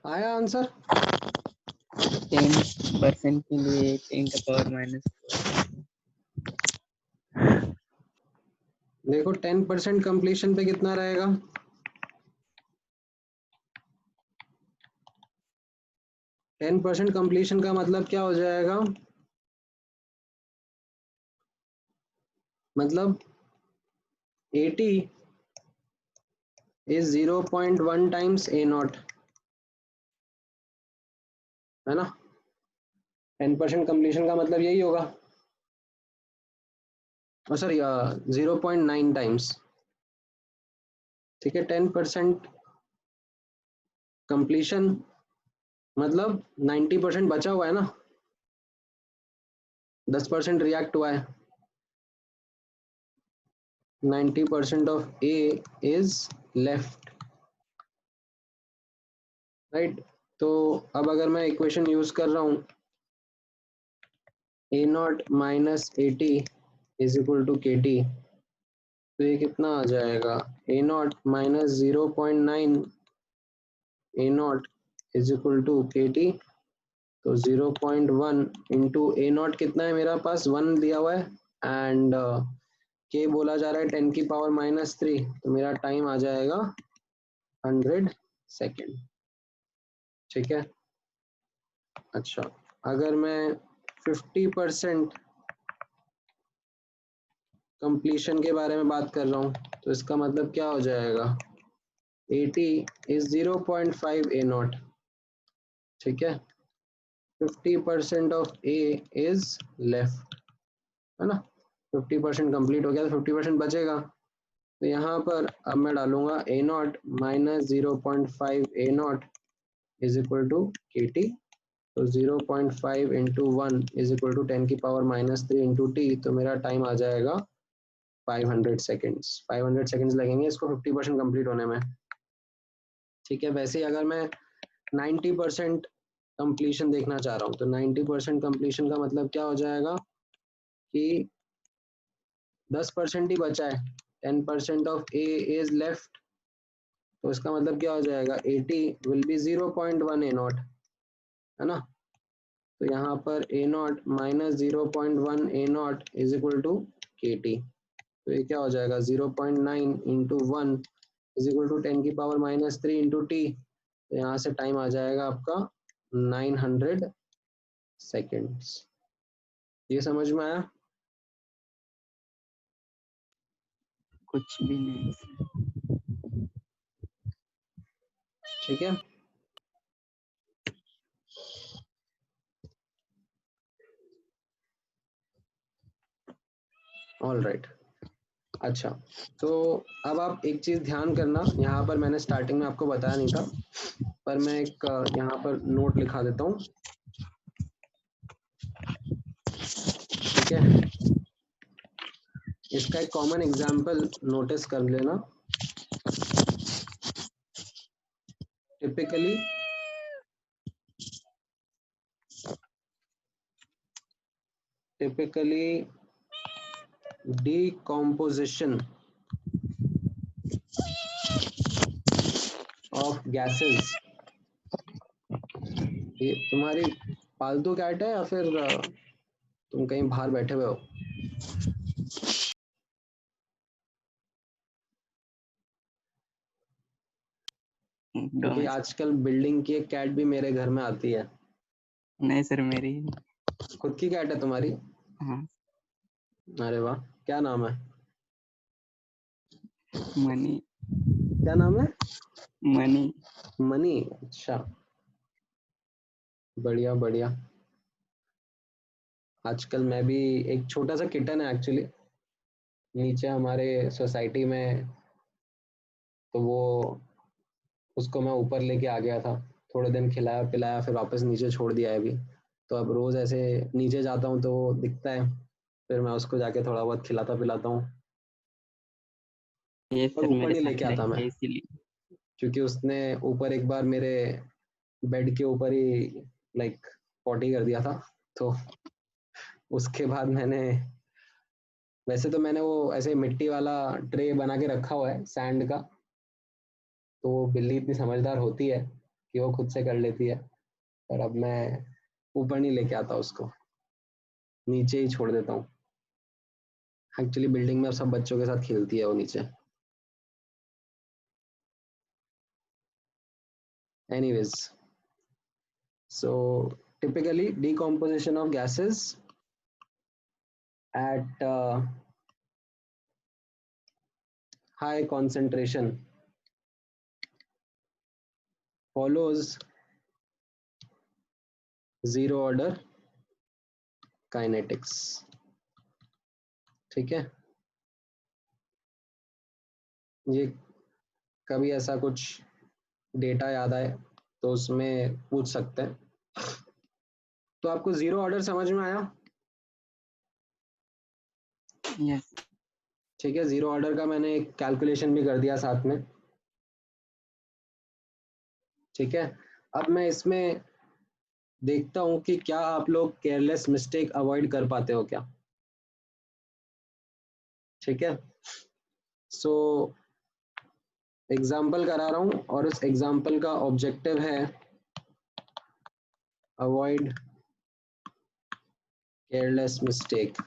आया आंसर? 10% के लिए 10⁻⁻⁴। देखो 10% कंप्लीशन पे कितना रहेगा? 10% कंप्लीशन का मतलब क्या हो जाएगा? मतलब 80 is 0.1 times A0, है ना? 10% कंप्लीशन का मतलब यही होगा, सॉरी 0.9 टाइम्स, ठीक है। 10% कंप्लीशन मतलब 90% बचा हुआ है ना, 10% रिएक्ट हुआ है, 90% of A is left, right. तो अब अगर मैं इक्वेशन यूज कर रहा हूं, A not minus A T is equal to k T, तो ये कितना आ जाएगा, A not minus 0.9 A naught is equal to k T, तो 0.1 इंटू ए नॉट कितना है मेरा पास 1 दिया हुआ है, एंड के बोला जा रहा है 10 की पावर -3, तो मेरा टाइम आ जाएगा 100 सेकेंड। ठीक है, अच्छा अगर मैं 50% कंप्लीशन के बारे में बात कर रहा हूँ, तो इसका मतलब क्या हो जाएगा, 80 इज 0.5 ए नॉट। ठीक है, 50% ऑफ ए इज लेफ्ट, है ना, 50% कंप्लीट हो गया तो 50% बचेगा, तो यहाँ पर अब मैं डालूंगा A not minus 0.5 A naught is equal to k T, तो 0.5 इंटू 1 इज इक्वल टू 10 की पावर -3 इंटू टी, तो मेरा टाइम आ जाएगा 500 सेकेंड्स। 500 सेकेंड्स लगेंगे इसको 50% कंप्लीट होने में। ठीक है, वैसे ही अगर मैं 90% कंप्लीशन देखना चाह रहा हूँ, तो 90% कंप्लीशन का मतलब क्या हो जाएगा कि 10% ही बचा है, 10% ऑफ ए इज लेफ्ट, तो इसका मतलब क्या हो जाएगा, 80 विल बी 0.1 ए नॉट, है ना, तो यहाँ पर A not minus 0.1 A naught is equal to k T, तो ये क्या हो जाएगा 0.9 इंटू 1 इज इक्वल टू 10 की पावर -3 इंटू टी, तो यहाँ से टाइम आ जाएगा आपका 900 सेकेंड्स। ये समझ में आया? कुछ भी नहीं। ठीक है, ऑल राइट। अच्छा, तो अब आप एक चीज ध्यान करना, यहाँ पर मैंने स्टार्टिंग में आपको बताया नहीं था, पर मैं एक यहाँ पर नोट लिखा देता हूँ। ठीक है, इसका एक कॉमन एग्जाम्पल नोटिस कर लेना। टिपिकली decomposition of gases, ये तुम्हारी पालतू कैट है या फिर तुम कहीं बाहर बैठे हुए हो? क्योंकि आजकल बिल्डिंग की एक कैट भी मेरे घर में आती है। नहीं सर, मेरी खुद की कैट है तुम्हारी? हाँ। अरे वाह, क्या नाम है? मनी। क्या नाम है? मनी। मनी, अच्छा बढ़िया बढ़िया। आजकल मैं भी, एक छोटा सा किटन है एक्चुअली नीचे हमारे सोसाइटी में, तो वो उसको मैं ऊपर लेके आ गया था, थोड़े दिन खिलाया पिलाया फिर वापस नीचे छोड़ दिया है अभी, तो अब रोज ऐसे नीचे जाता हूँ तो वो दिखता है, फिर मैं उसको जाके थोड़ा बहुत खिलाता पिलाता हूँ, ये पर सर ऊपर मेरे नहीं साथ लेके आता मैं, रहती है इसीलिए। क्योंकि उसने ऊपर एक बार मेरे बेड के ऊपर ही लाइक पॉटी कर दिया था, तो उसके बाद मैंने, वैसे तो मैंने वो ऐसे मिट्टी वाला ट्रे बना के रखा हुआ है सैंड का, तो वो बिल्ली इतनी समझदार होती है कि वो खुद से कर लेती है, पर अब मैं ऊपर नहीं लेके आता उसको, नीचे ही छोड़ देता हूँ। एक्चुअली बिल्डिंग में सब बच्चों के साथ खेलती है वो नीचे। Anyways, so typically decomposition of gases at high concentration follows zero order kinetics। ठीक है, ये कभी ऐसा कुछ डेटा याद आए तो उसमें पूछ सकते हैं। तो आपको जीरो ऑर्डर समझ में आया? यस। ठीक है, जीरो ऑर्डर का मैंने एक कैलकुलेशन भी कर दिया साथ में। ठीक है, अब मैं इसमें देखता हूँ कि क्या आप लोग केयरलेस मिस्टेक अवॉइड कर पाते हो क्या। ठीक है, सो एग्जाम्पल करा रहा हूँ और इस एग्जाम्पल का ऑब्जेक्टिव है अवॉइड केयरलेस मिस्टेक।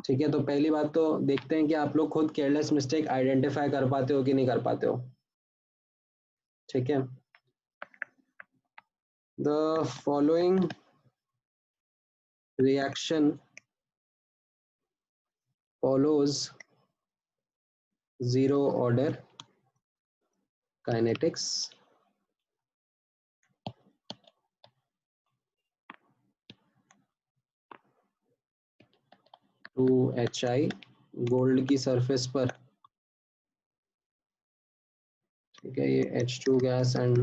ठीक है, तो पहली बात तो देखते हैं कि आप लोग खुद केयरलेस मिस्टेक आइडेंटिफाई कर पाते हो कि नहीं कर पाते हो। ठीक है, the following reaction follows zero order kinetics. 2HI gold की सरफेस पर, ठीक है, ये H2 gas and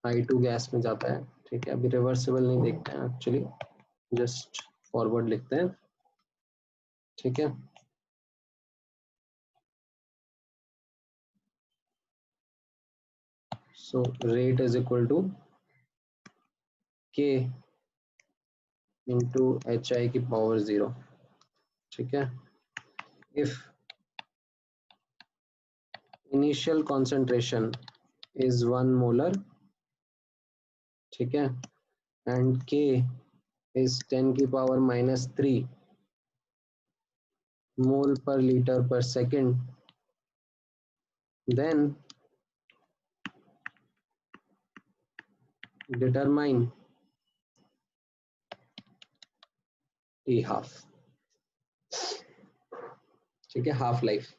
I2 gas में जाता है। ठीक है, अभी रिवर्सिबल नहीं देखते हैं एक्चुअली, जस्ट फॉरवर्ड लिखते हैं। ठीक है, so rate is equal to K into HI की पावर 0। ठीक है, if initial concentration is 1 molar, ठीक है, एंड K is 10 की power -3 mole per liter per second, then determine T half। ठीक है, हाफ लाइफ।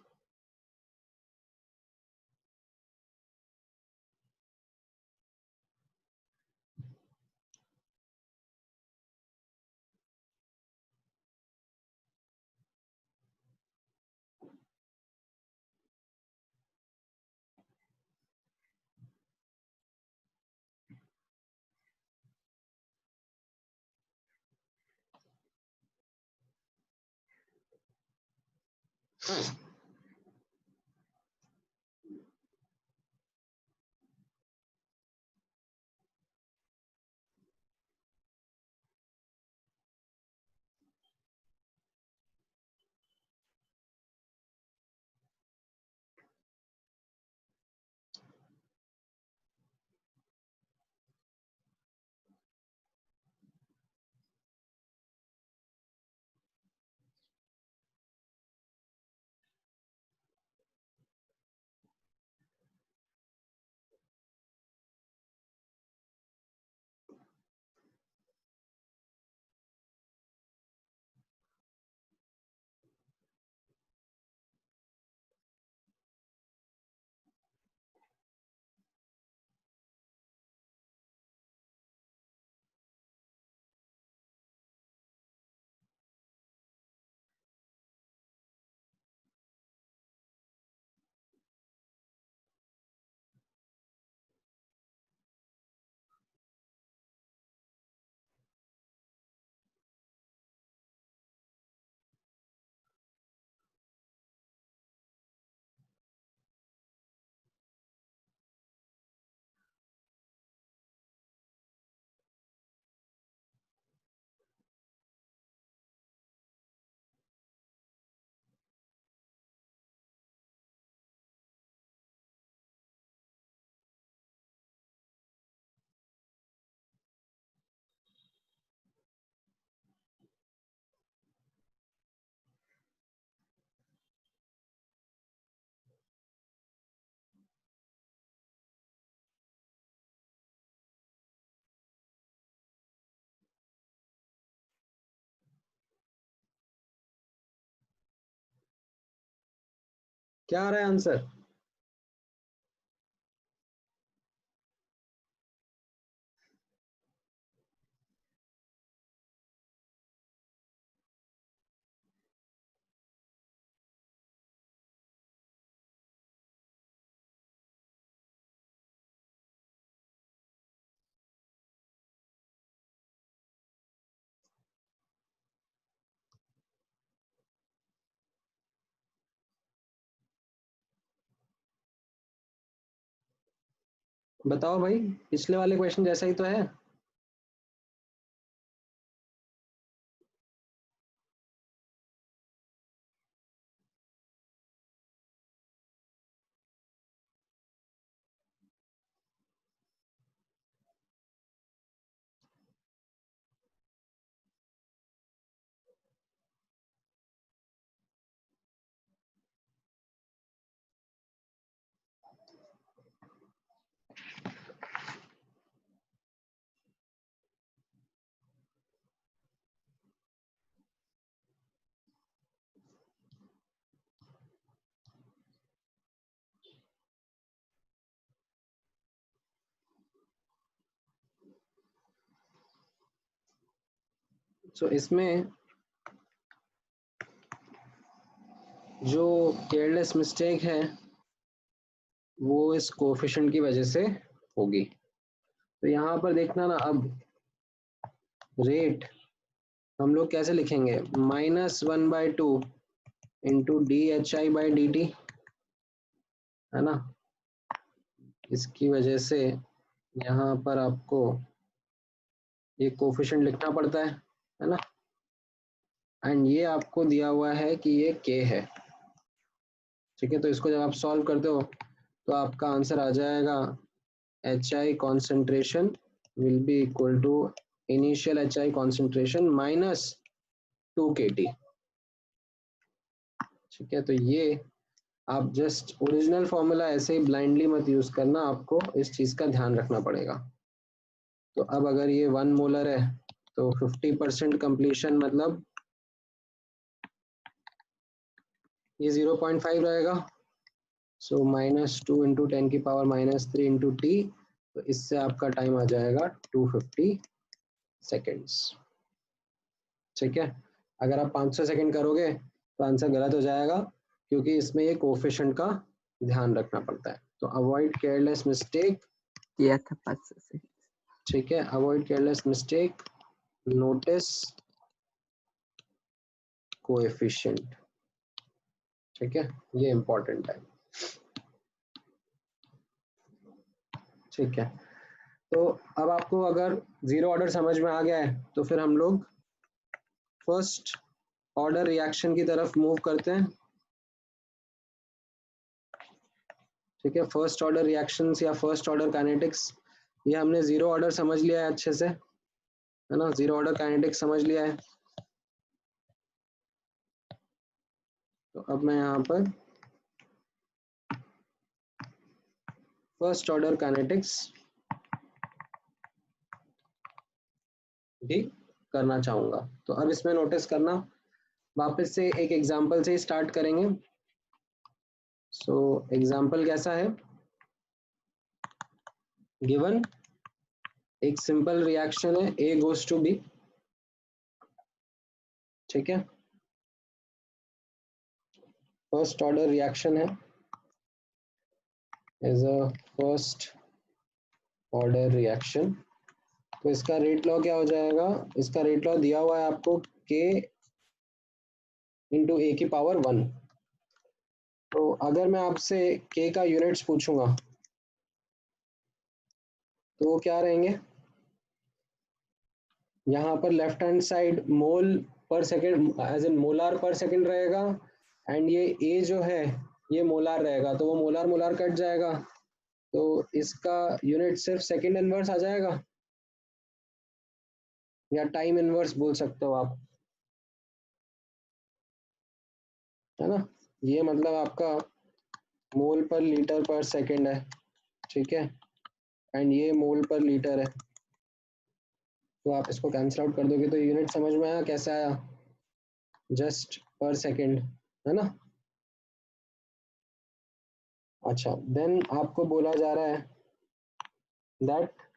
क्या आ रहा है आंसर? बताओ भाई, पिछले वाले क्वेश्चन जैसा ही तो है। सो इसमें जो केयरलेस मिस्टेक है वो इस कोफिशिएंट की वजह से होगी। तो यहाँ पर देखना ना, अब रेट हम लोग कैसे लिखेंगे, -1/2 इंटू DHI/dt, है ना। इसकी वजह से यहाँ पर आपको ये कोफिशिएंट लिखना पड़ता है ना। एंड ये आपको दिया हुआ है कि ये k है, ठीक है। तो इसको जब आप सॉल्व करते हो तो आपका आंसर आ जाएगा HI concentration will be equal to initial HI concentration -2 kT, ठीक है। तो ये आप जस्ट ओरिजिनल फॉर्मूला ऐसे ही ब्लाइंडली मत यूज करना, आपको इस चीज का ध्यान रखना पड़ेगा। तो अब अगर ये 1 मोलर है तो 50% कंप्लीशन मतलब ये 0.5 रहेगा। सो -2 इंटू 10⁻³ इंटू टी, तो इससे आपका टाइम आ जाएगा 250 सेकेंड्स, ठीक है। अगर आप 500 सेकेंड करोगे तो आंसर गलत हो जाएगा, क्योंकि इसमें ये कोफिशिएंट का ध्यान रखना पड़ता है। तो अवॉइड केयरलेस मिस्टेक, किया था 500 से। ठीक है, avoid careless mistake, notice coefficient, ठीक है, ये इंपॉर्टेंट है, ठीक है। तो अब आपको अगर जीरो ऑर्डर समझ में आ गया है तो फिर हम लोग फर्स्ट ऑर्डर रिएक्शन की तरफ मूव करते हैं, ठीक है। फर्स्ट ऑर्डर रिएक्शंस या फर्स्ट ऑर्डर काइनेटिक्स, ये हमने जीरो ऑर्डर समझ लिया है अच्छे से, है ना, जीरो ऑर्डर काइनेटिक्स समझ लिया है। तो अब मैं यहाँ पर फर्स्ट ऑर्डर काइनेटिक्स भी करना चाहूंगा। तो अब इसमें नोटिस करना, वापस से एक एग्जांपल से स्टार्ट करेंगे। सो एग्जांपल कैसा है, गिवन एक सिंपल रिएक्शन है A गोज टू B, ठीक है, फर्स्ट ऑर्डर रिएक्शन है, is a first order reaction. तो इसका रेट लॉ क्या हो जाएगा, इसका रेट लॉ दिया हुआ है आपको K इंटू A की पावर 1। तो अगर मैं आपसे K का यूनिट्स पूछूंगा तो वो क्या रहेंगे, यहाँ पर लेफ्ट हैंड साइड मोल पर सेकेंड एज इन मोलार पर सेकेंड रहेगा, एंड ये A जो है ये मोलार रहेगा, तो वो मोलार मोलार कट जाएगा, तो इसका यूनिट सिर्फ सेकेंड इनवर्स आ जाएगा, या टाइम इनवर्स बोल सकते हो आप, है ना। ये मतलब आपका मोल पर लीटर पर सेकेंड है, ठीक है, एंड ये मोल पर लीटर है। तो आप इसको कैंसिल आउट कर दोगे तो यूनिट समझ में आया कैसे आया, जस्ट पर सेकेंड, है ना। अच्छा, देन आपको बोला जा रहा है दैट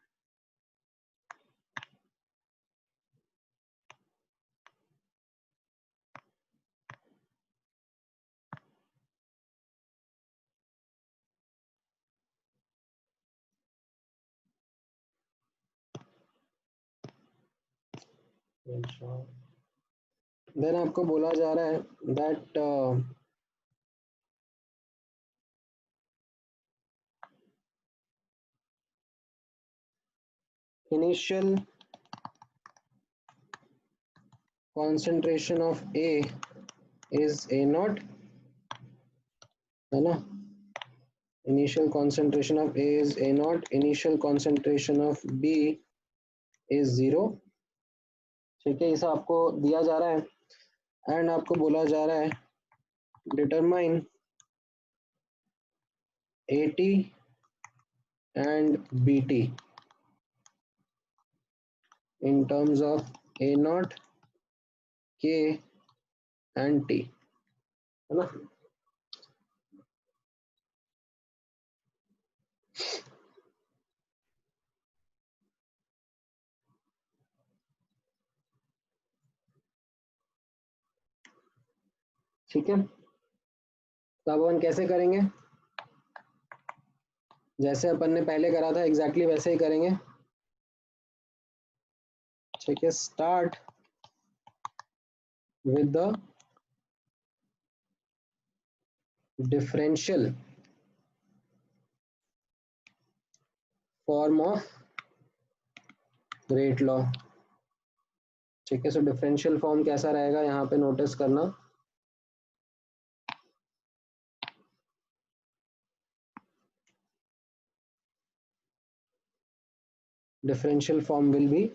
देन आपको बोला जा रहा है that initial concentration of A is A naught, है ना। Initial concentration of A is A naught, initial concentration of B is 0, ठीक है, इसे आपको दिया जा रहा है। एंड आपको बोला जा रहा है determine AT and BT in terms of A naught, K and T, है ना। ठीक है, तो अब अपन कैसे करेंगे, जैसे अपन ने पहले करा था एग्जैक्टली वैसे ही करेंगे। ठीक है, start with the differential form of rate law. ठीक है, सो डिफरेंशियल फॉर्म कैसा रहेगा यहाँ पे नोटिस करना। Differential form will be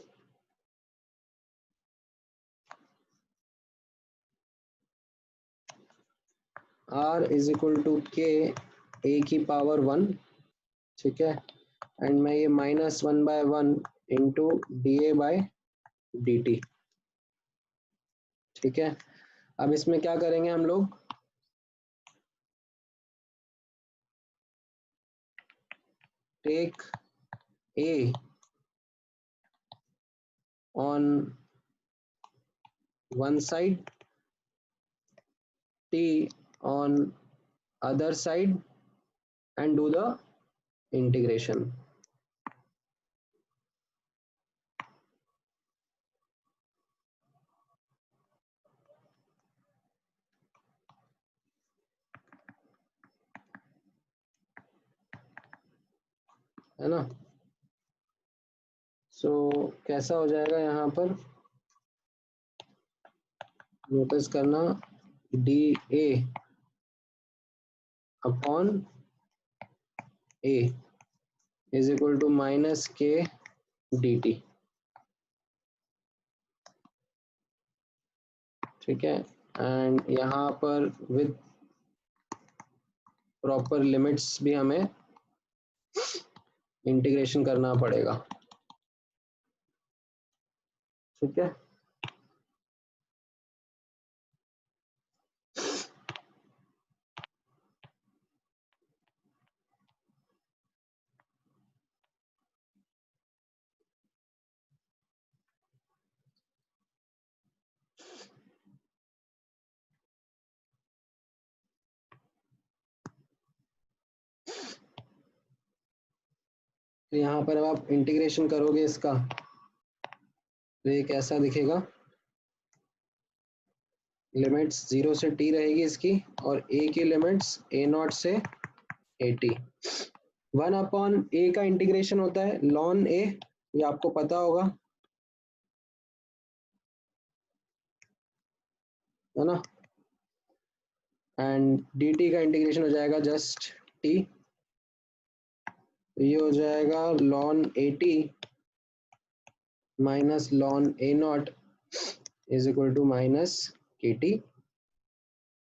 r is equal to k A की पावर 1। ठीक है, एंड मैं ये -1/1 into d A by d t. ठीक है, अब इसमें क्या करेंगे हम लोग, take A on one side, t on other side and do the integration। है ना, सो कैसा हो जाएगा यहाँ पर नोटिस करना, d A upon A is equal to minus k d t. ठीक है, एंड यहाँ पर विद प्रॉपर लिमिट्स भी हमें इंटीग्रेशन करना पड़ेगा। ठीक है, तो यहाँ पर अब आप इंटीग्रेशन करोगे इसका तो ये कैसा दिखेगा, लिमिट्स 0 से t रहेगी इसकी और a की लिमिट्स a0 से at। 1/a का इंटीग्रेशन होता है ln a, ये आपको पता होगा, है ना, एंड dt का इंटीग्रेशन हो जाएगा जस्ट t, तो ये हो जाएगा ln at minus ln a0 is equal to minus kt।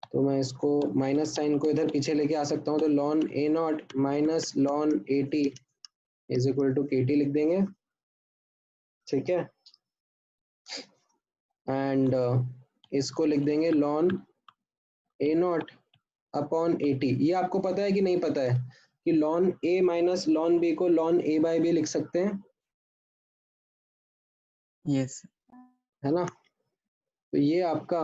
तो मैं इसको माइनस साइन को इधर पीछे लेके आ सकता हूँ, तो ln a0 minus ln at is equal to kt लिख देंगे। ठीक है, एंड इसको लिख देंगे ln a0 अपॉन at। ये आपको पता है कि नहीं पता है कि ln a minus ln b को ln a बाई b लिख सकते हैं, यस है ना, तो ये आपका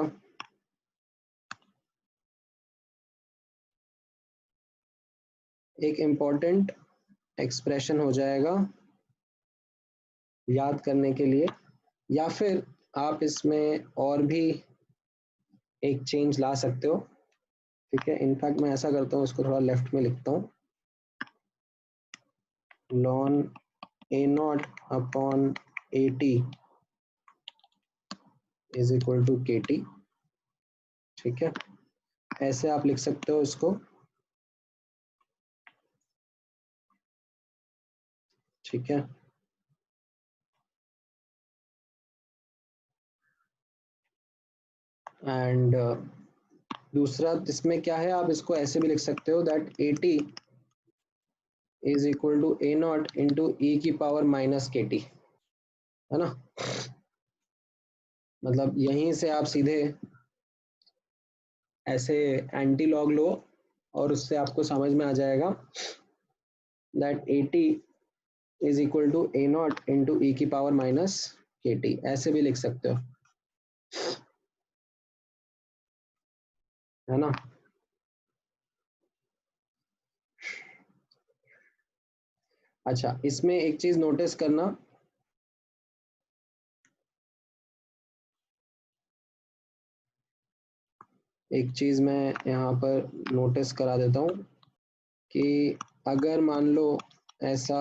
एक इम्पॉर्टेंट एक्सप्रेशन हो जाएगा याद करने के लिए, या फिर आप इसमें और भी एक चेंज ला सकते हो। ठीक है, इनफैक्ट मैं ऐसा करता हूँ, इसको थोड़ा लेफ्ट में लिखता हूँ, ln a0 upon at is equal to kt। ठीक है, ऐसे आप लिख सकते हो इसको। ठीक है, एंड दूसरा इसमें क्या है, आप इसको ऐसे भी लिख सकते हो that at is equal to a0 into e की पावर माइनस kt, है ना, मतलब यहीं से आप सीधे ऐसे एंटी लॉग लो और उससे आपको समझ में आ जाएगा that at is equal to a0 into e की पावर माइनस kt, ऐसे भी लिख सकते हो। है ना। अच्छा, इसमें एक चीज नोटिस करना, एक चीज मैं यहाँ पर नोटिस करा देता हूँ कि अगर मान लो ऐसा,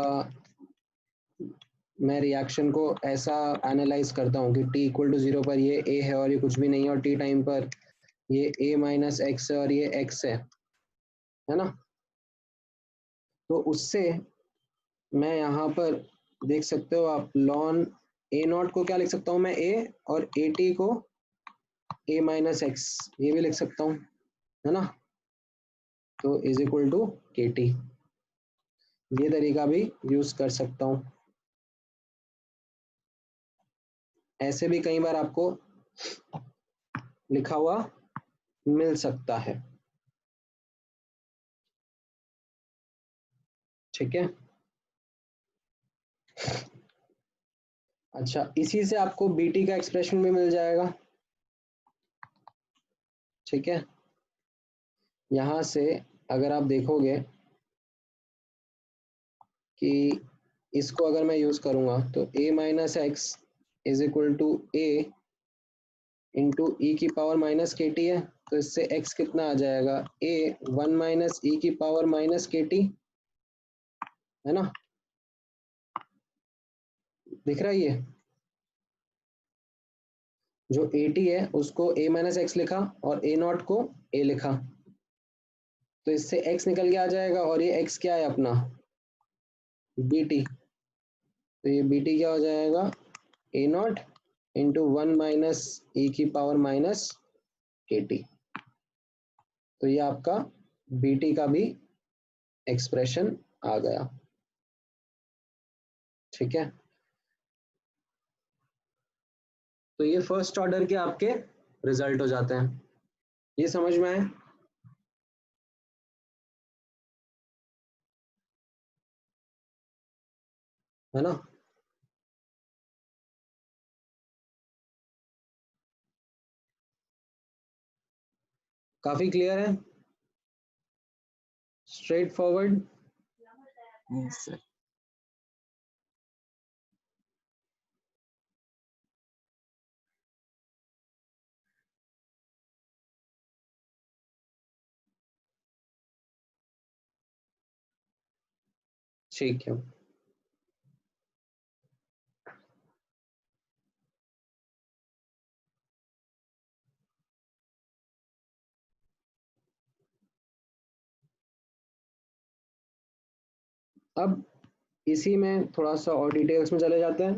मैं रिएक्शन को ऐसा एनालाइज करता हूँ कि t इक्वल टू 0 पर ये a है और ये कुछ भी नहीं है, और t टाइम पर ये a माइनस एक्स है और ये x है ना। तो उससे मैं यहाँ पर देख सकते हो आप, लॉन a नॉट को क्या लिख सकता हूँ मैं, a, और ए टी को a माइनस एक्स, ये भी लिख सकता हूँ, है ना। तो is equal to k T, ये तरीका भी यूज कर सकता हूँ। ऐसे भी कई बार आपको लिखा हुआ मिल सकता है, ठीक है। अच्छा, इसी से आपको बीटी का एक्सप्रेशन भी मिल जाएगा, ठीक है। यहां से अगर आप देखोगे कि इसको अगर मैं यूज करूंगा तो a minus x is equal to A into e की पावर माइनस के टी है, तो इससे x कितना आ जाएगा, a 1 माइनस ई की पावर माइनस के टी, है ना। दिख रहा है ये, जो ए टी है उसको a माइनस एक्स लिखा और a नॉट को a लिखा, तो इससे x निकल के आ जाएगा, और ये x क्या है अपना, बी टी। तो ये बी टी क्या हो जाएगा, ए नॉट इंटू 1 माइनस ई की पावर माइनस के टी। तो ये आपका बी टी का भी एक्सप्रेशन आ गया, ठीक है। तो ये फर्स्ट ऑर्डर के आपके रिजल्ट हो जाते हैं, ये समझ में आए। है ना। काफी क्लियर है, स्ट्रेट फॉरवर्ड। Yes sir. ठीक है। अब इसी में थोड़ा सा और डिटेल्स में चले जाते हैं।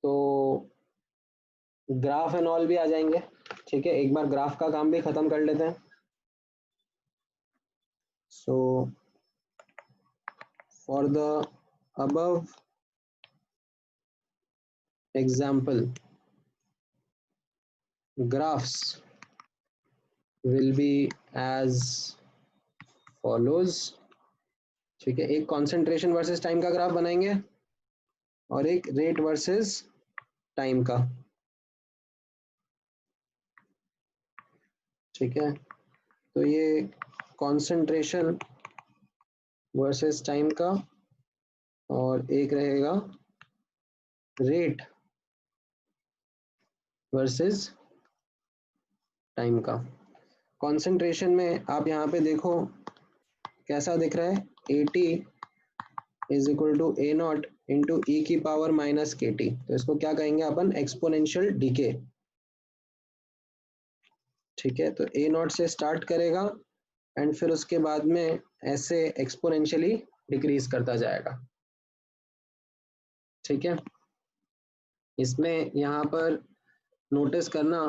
तो ग्राफ एंड ऑल भी आ जाएंगे, ठीक है। एक बार ग्राफ का काम भी खत्म कर लेते हैं। So for the above example, graphs will be as follows, ठीक है। एक कॉन्सेंट्रेशन वर्सेस टाइम का ग्राफ बनाएंगे और एक रेट वर्सेस टाइम का, ठीक है। तो ये कॉन्सेंट्रेशन वर्सेस टाइम का, और एक रहेगा रेट वर्सेस टाइम का। कॉन्सेंट्रेशन में आप यहाँ पे देखो कैसा दिख रहा है, A T is equal to A naught into e की पावर माइनस के टी। तो इसको क्या कहेंगे अपन, एक्सपोनेंशियल डीके, ठीक है। तो ए नॉट से स्टार्ट करेगा एंड फिर उसके बाद में ऐसे एक्सपोनेंशियली डिक्रीज करता जाएगा, ठीक है। इसमें यहाँ पर नोटिस करना,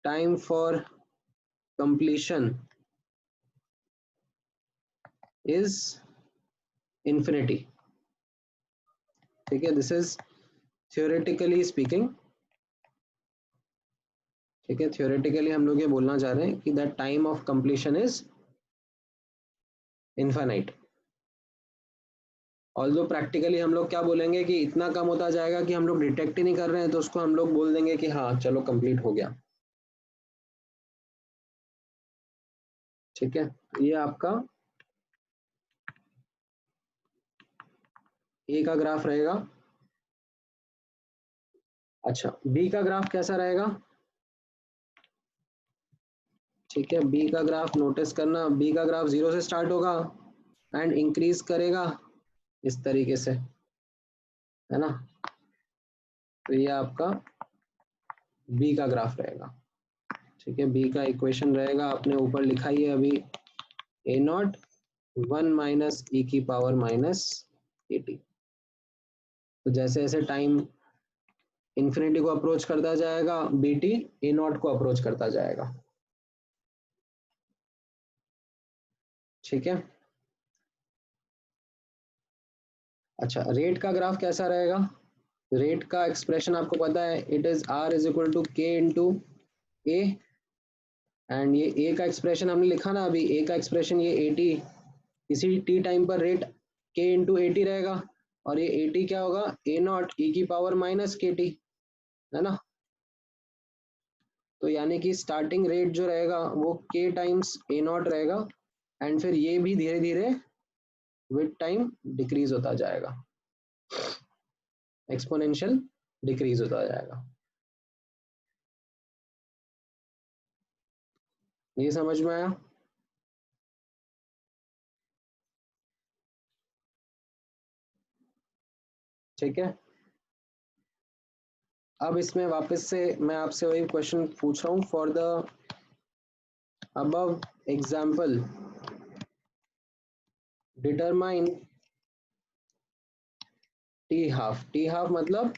time for completion is infinity, ठीक है। दिस इज थियोरेटिकली स्पीकिंग, ठीक है। थियोरेटिकली हम लोग ये बोलना चाह रहे हैं कि the time of completion is infinite, although practically हम लोग क्या बोलेंगे कि इतना कम होता जाएगा कि हम लोग डिटेक्ट ही नहीं कर रहे हैं, तो उसको हम लोग बोल देंगे कि हाँ चलो कंप्लीट हो गया। ठीक है, ये आपका ए का ग्राफ रहेगा। अच्छा, बी का ग्राफ कैसा रहेगा? ठीक है, बी का ग्राफ नोटिस करना, बी का ग्राफ 0 से स्टार्ट होगा एंड इंक्रीज करेगा इस तरीके से, है ना। तो ये आपका बी का ग्राफ रहेगा। ठीक है, बी का इक्वेशन रहेगा, आपने ऊपर लिखा ही है अभी, ए नॉट 1 माइनस ई की पावर माइनस ए टी। तो जैसे जैसे टाइम इन्फिनिटी को अप्रोच करता जाएगा, बी टी ए नॉट को अप्रोच करता जाएगा। ठीक है, अच्छा रेट का ग्राफ कैसा रहेगा? रेट का एक्सप्रेशन आपको पता है, it is r is equal to k into A, and ये ए का एक्सप्रेशन हमने लिखा ना अभी, ए का एक्सप्रेशन ये ए टी, किसी टी टाइम पर रेट के इंटू ए टी रहेगा, और ये ए टी क्या होगा, ए नॉट ई की पावर माइनस के टी, है ना। तो यानी कि स्टार्टिंग रेट जो रहेगा वो के टाइम्स ए नॉट रहेगा, एंड फिर ये भी धीरे धीरे विद टाइम डिक्रीज होता जाएगा, एक्सपोनेंशियल डिक्रीज होता जाएगा। ये समझ में आया? ठीक है, अब इसमें वापस से मैं आपसे वही क्वेश्चन पूछ रहा हूँ, for the above example determine T half. T half मतलब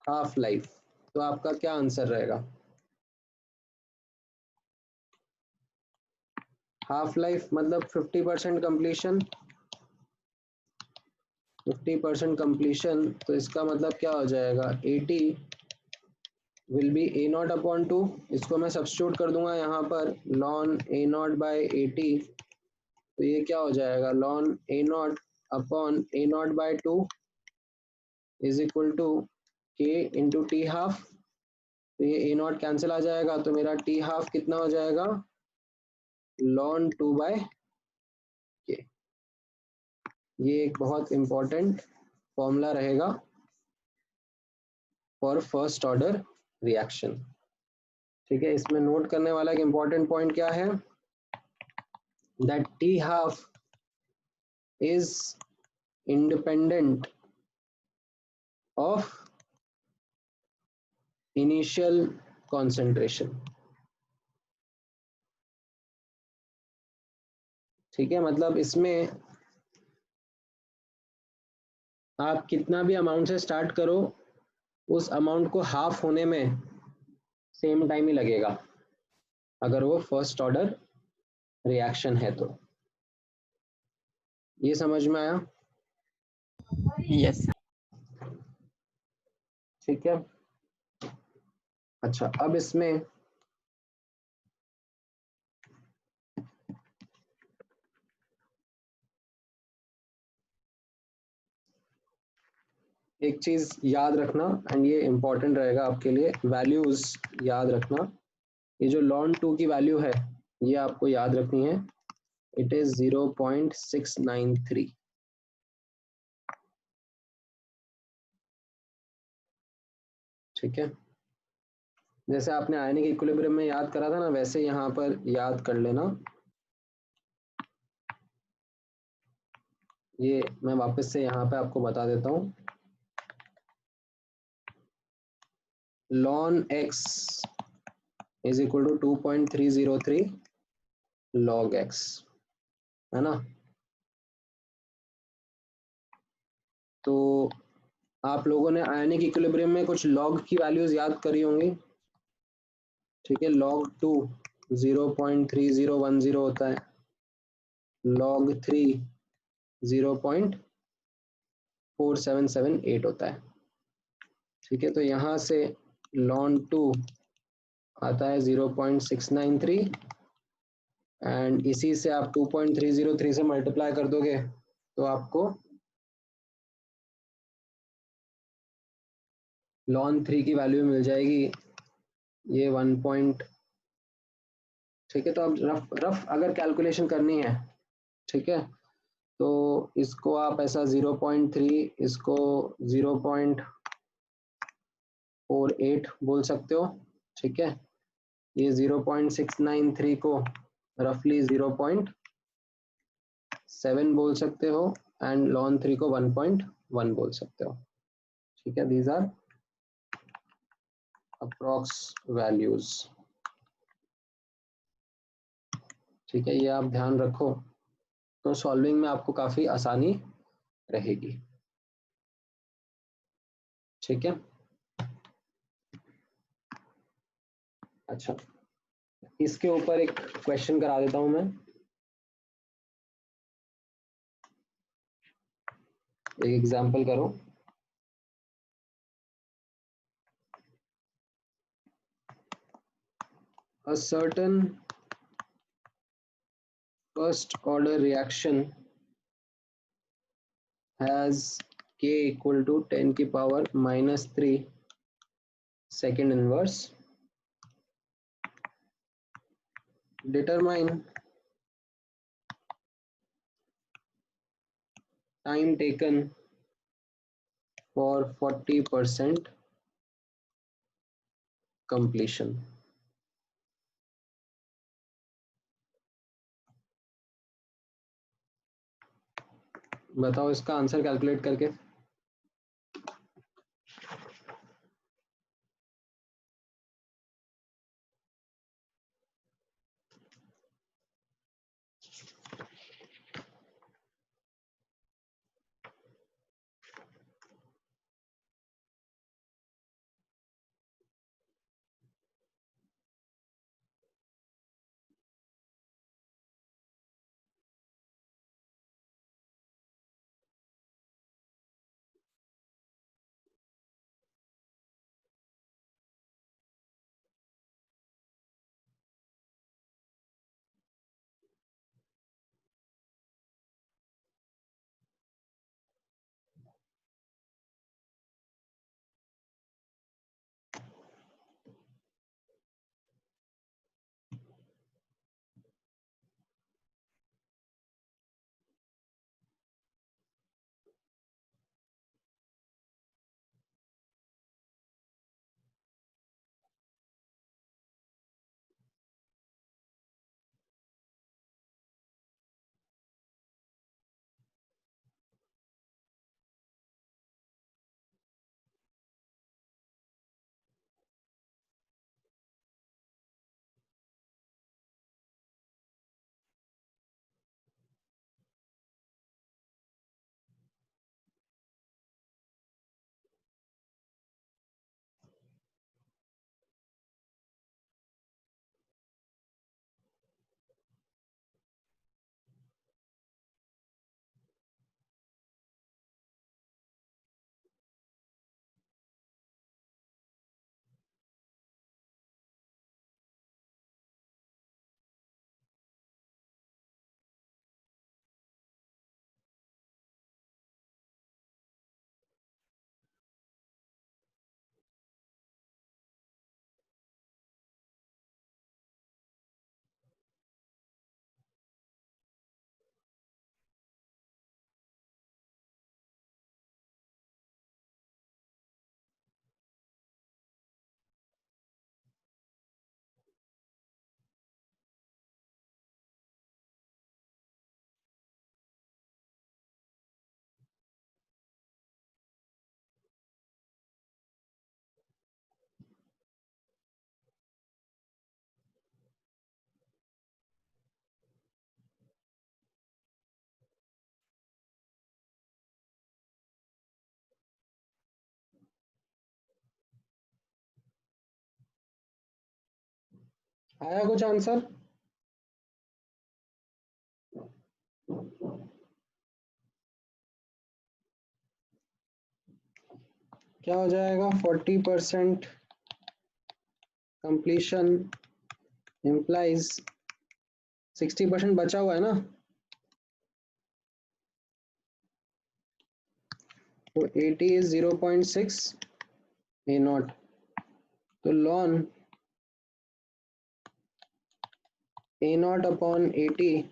हाफ लाइफ, तो आपका क्या आंसर रहेगा? हाफ लाइफ मतलब 50% कंप्लीशन, 50% कंप्लीशन, तो इसका मतलब क्या हो जाएगा, 80 will be A nought upon 2, इसको मैं सब्स्टिट्यूट कर दूंगा यहाँ पर, लॉन ए नॉट बाई 80, तो ये क्या हो जाएगा, ln A nought upon A nought by 2 is equal to k into t half, तो ये ए नॉट कैंसिल आ जाएगा, तो मेरा टी हाफ कितना हो जाएगा, लॉन 2 बाय के। ये एक बहुत इंपॉर्टेंट फॉर्मूला रहेगा फॉर फर्स्ट ऑर्डर रिएक्शन। ठीक है, इसमें नोट करने वाला एक इंपॉर्टेंट पॉइंट क्या है, that T half is independent of initial concentration. ठीक है, मतलब इसमें आप कितना भी अमाउंट से स्टार्ट करो, उस अमाउंट को हाफ होने में सेम टाइम ही लगेगा, अगर वो फर्स्ट ऑर्डर रिएक्शन है तो। ये समझ में आया? यस। ठीक है, अच्छा अब इसमें एक चीज याद रखना, एंड ये इंपॉर्टेंट रहेगा आपके लिए, वैल्यूज याद रखना। ये जो लॉन 2 की वैल्यू है ये आपको याद रखनी है, इट इज 0.693। ठीक है, जैसे आपने आयनिक इक्विलिब्रियम में याद करा था ना, वैसे यहाँ पर याद कर लेना। ये मैं वापस से यहाँ पे आपको बता देता हूँ, ln x is equal to 2.303 log x, है ना। तो आप लोगों ने आयनिक इक्विलिब्रियम में कुछ log की वैल्यूज याद करी होंगी। ठीक है, log 2 0.3010 होता है, log 3 0.4778 होता है। ठीक है, तो यहाँ से ln 2 आता है 0.693, एंड इसी से आप 2.303 से मल्टीप्लाई कर दोगे तो आपको ln 3 की वैल्यू मिल जाएगी ये 1. ठीक है, तो अब रफ अगर कैलकुलेशन करनी है, ठीक है, तो इसको आप ऐसा 0.3, इसको 0.48 बोल सकते हो, ठीक है। ये 0.693 को रफली 0.7 बोल सकते हो एंड ln 3 को 1.1 बोल सकते हो, ठीक है। दीज आर अप्रॉक्स वैल्यूज, ठीक है, ये आप ध्यान रखो तो सॉल्विंग में आपको काफी आसानी रहेगी, ठीक है। अच्छा, इसके ऊपर एक क्वेश्चन करा देता हूं मैं, एक एग्जांपल करो। A certain first order reaction has k equal to 10 की power -3 second inverse. Determine time taken for 40% completion. बताओ इसका आंसर कैलकुलेट करके। आया कुछ आंसर? क्या हो जाएगा? 40% कंप्लीशन इम्प्लाइज 60% बचा हुआ है ना। तो 80 is 0.6 a naught. तो ln a naught upon 80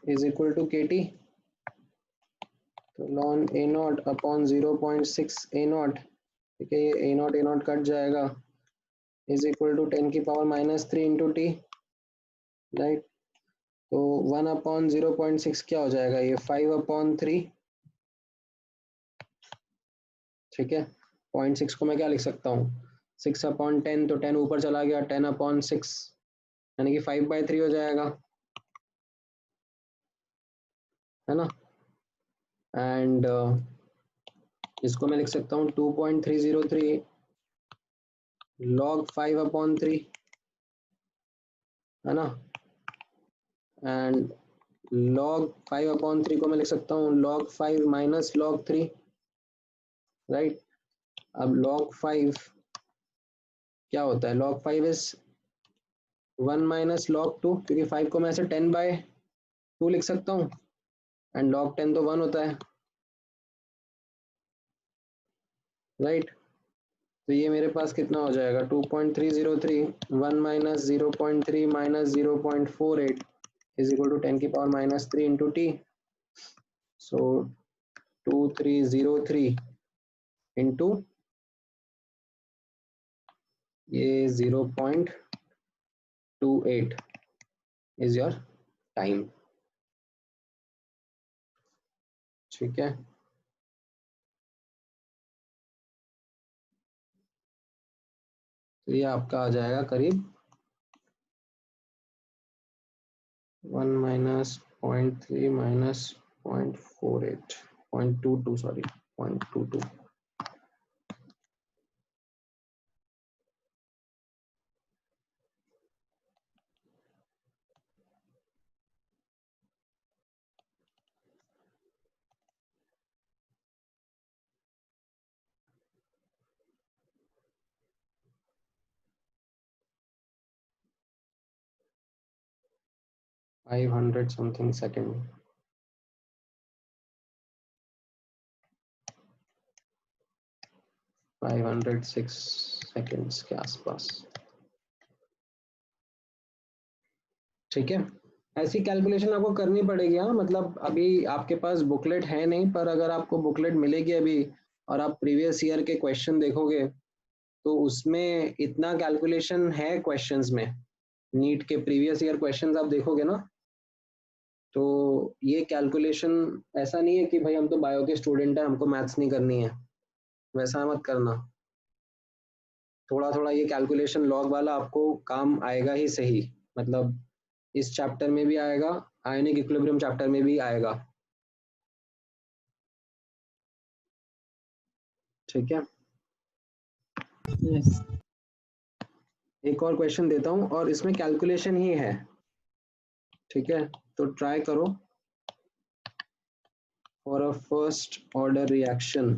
is equal to kt. तो ln a naught upon 0.6 a naught, ठीक है, ये a naught कट जाएगा, is equal to 10 की पावर -3 into t, राइट. तो 1 अपॉन 0.6 क्या हो जाएगा, ये 5/3, ठीक है. 0.6 को मैं क्या लिख सकता हूँ, 6/10, तो 10 ऊपर चला गया, 10/6 यानी कि 5/3 हो जाएगा, है ना. एंड इसको मैं लिख सकता हूँ 2.303 log 5/3, है ना. एंड log 5/3 को मैं लिख सकता हूँ log 5 माइनस log 3, राइट. अब log 5 क्या होता है, log 5 इज 1 माइनस log 2, क्योंकि 5 को मैं ऐसे 10/2 लिख सकता हूँ, एंड log 10 तो 1 होता है, राइट. तो ये मेरे पास कितना हो जाएगा, 2.303 1 minus 0.3 minus 0.48 is equal to 10 की power -3 into t. So 2303 into ये 0.28 इज योर टाइम, ठीक है. तो ये आपका आ जाएगा करीब 1 minus 0.3 minus 0.48 0.22 sorry 0.22. $500 something second. $506 seconds के आसपास, ठीक है. ऐसी कैलकुलेशन आपको करनी पड़ेगी, हाँ. मतलब अभी आपके पास बुकलेट है नहीं, पर अगर आपको बुकलेट मिलेगी अभी और आप प्रीवियस ईयर के क्वेश्चन देखोगे तो उसमें इतना कैलकुलेशन है क्वेश्चंस में. नीट के प्रीवियस ईयर क्वेश्चंस आप देखोगे ना, तो ये कैलकुलेशन ऐसा नहीं है कि भाई हम तो बायो के स्टूडेंट हैं, हमको मैथ्स नहीं करनी है, वैसा मत करना. थोड़ा थोड़ा ये कैलकुलेशन लॉग वाला आपको काम आएगा ही सही. मतलब इस चैप्टर में भी आएगा, आयोनिक इक्विलिब्रियम चैप्टर में भी आएगा, ठीक है. यस. एक और क्वेश्चन देता हूँ और इसमें कैलकुलेशन ही है, ठीक है. तो ट्राई करो. For a first order reaction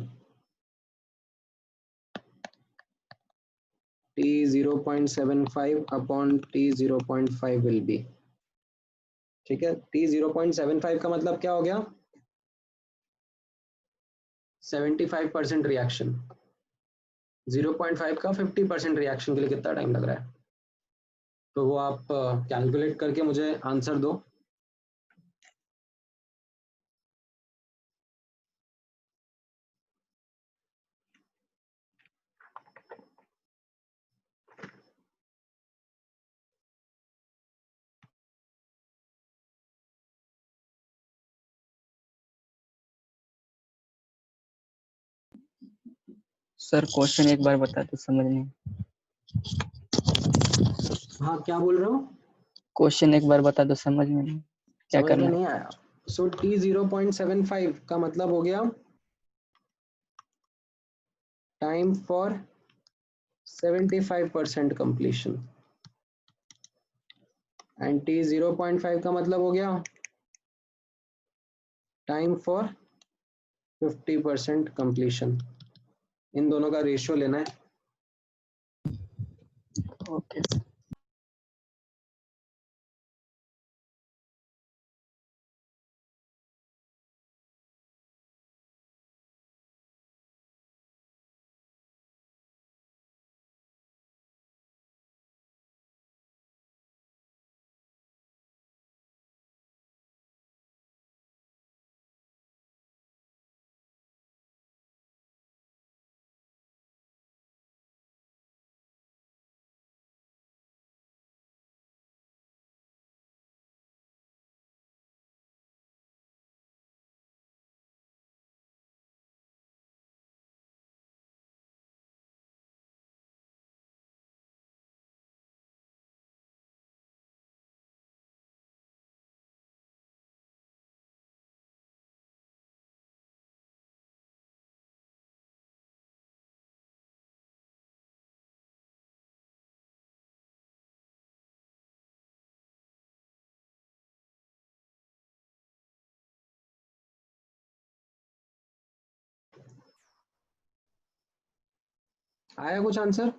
T 0.75 upon T 0.5 will be, ठीक है. T 0.75 का मतलब क्या हो गया, 75% रिएक्शन. 0.5 का 50% रिएक्शन के लिए कितना टाइम लग रहा है, तो वो आप कैलकुलेट करके मुझे आंसर दो. सर क्वेश्चन एक बार बता दो, समझ नहीं. हाँ, क्या बोल रहे हो, क्वेश्चन एक बार बता दो, समझ में नहीं क्या समझ में करना है. नहीं आया. सो T 0.75 का मतलब हो गया time for 75% completion, and T 0.5 का मतलब हो गया टाइम फॉर 50% कंप्लीशन. इन दोनों का रेशियो लेना है. ओके. आया कुछ आंसर?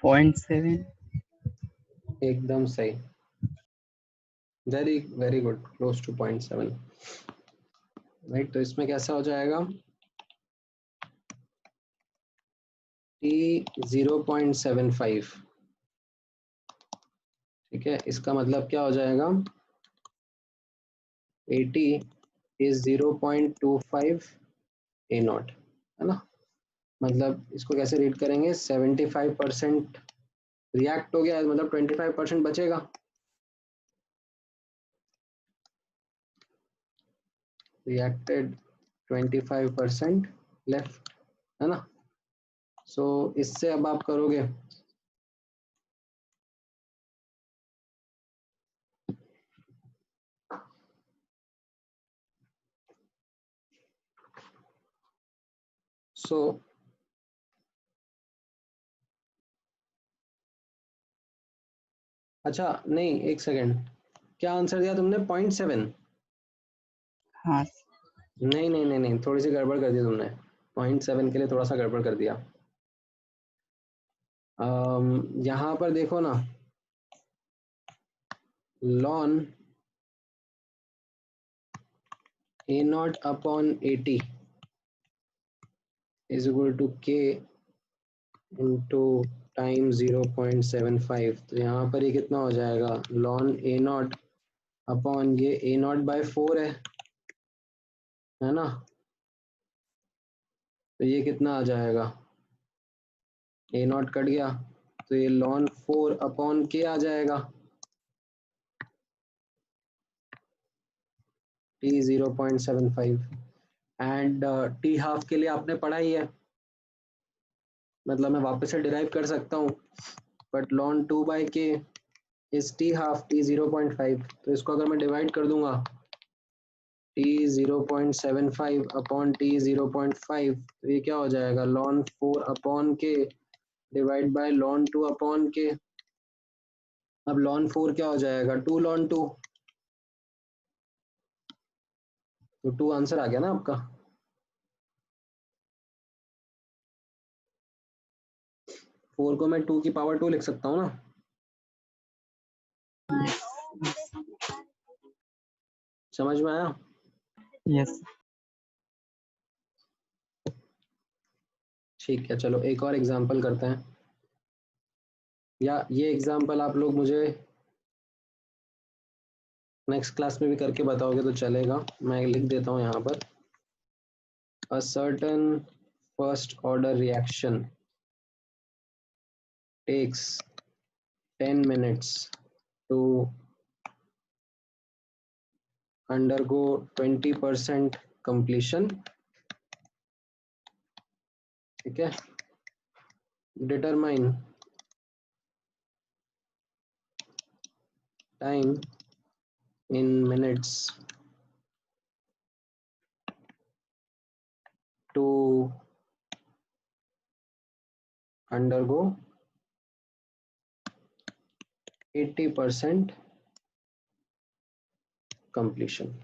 पॉइंट 7। एकदम सही, very very good, close to 0.7 right. तो इसमें कैसा हो जाएगा, t 0.75, ठीक है। इसका मतलब क्या हो जाएगा, 80 is 0.25 a नॉट, है ना। मतलब इसको कैसे रीड करेंगे, 75% रिएक्ट हो गया, मतलब 25% बचेगा। रिएक्टेड 25% लेफ्ट, है ना। सो इससे अब आप करोगे अच्छा नहीं, एक सेकेंड, क्या आंसर दिया तुमने, 0.7? हाँ नहीं नहीं नहीं नहीं, थोड़ी सी गड़बड़ कर दी तुमने, 0.7 के लिए थोड़ा सा गड़बड़ कर दिया। यहाँ पर देखो ना, ln a not upon 80 is equal to k into time 0.75। तो यहाँ पर ये कितना हो जाएगा, ln a नॉट अपॉन ये a नॉट बाय 4 है ना। तो ये कितना आ जाएगा, a नॉट कट गया, तो ये ln 4 अपॉन k आ जाएगा, t 0.75। एंड t हाफ के लिए आपने पढ़ा ही है, मतलब मैं वापस से डिराइव कर सकता हूँ, बट ln 2 बाई के इज t हाफ, t 0.5। तो इसको अगर मैं डिवाइड कर दूंगा, t 0.75 अपॉन t 0.5, तो ये क्या हो जाएगा, ln 4 अपॉन के डिवाइड बाय ln 2 अपॉन के। अब ln 4 क्या हो जाएगा, 2 ln 2, तो 2 आंसर आ गया ना आपका। फोर को मैं 2 की पावर 2 लिख सकता हूँ ना। समझ में आया? यस। ठीक है, चलो एक और एग्जांपल करते हैं, या ये एग्जांपल आप लोग मुझे नेक्स्ट क्लास में भी करके बताओगे तो चलेगा। मैं लिख देता हूँ यहाँ पर, a certain first order reaction takes 10 minutes to undergo 20% completion। ठीक है, determine time in minutes to undergo 80% completion।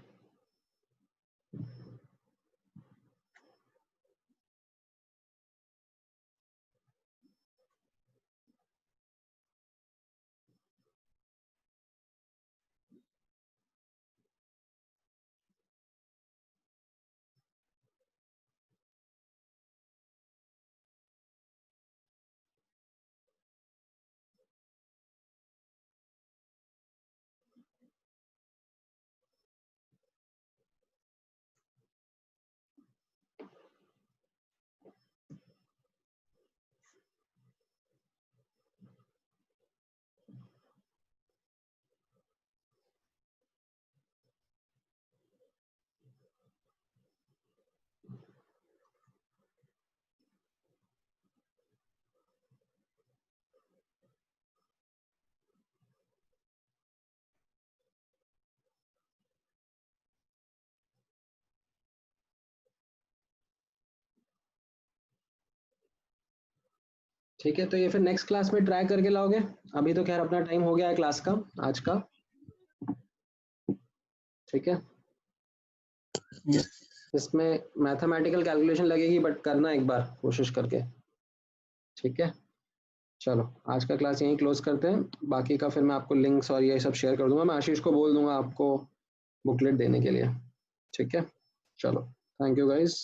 ठीक है, तो ये फिर नेक्स्ट क्लास में ट्राई करके लाओगे। अभी तो खैर अपना टाइम हो गया है क्लास का आज का। ठीक है, यस। इसमें मैथमेटिकल कैलकुलेशन लगेगी, बट करना एक बार कोशिश करके। ठीक है, चलो आज का क्लास यहीं क्लोज करते हैं। बाकी का फिर मैं आपको लिंक्स और ये सब शेयर कर दूंगा। मैं आशीष को बोल दूंगा आपको बुकलेट देने के लिए। ठीक है, चलो, थैंक यू गाइस।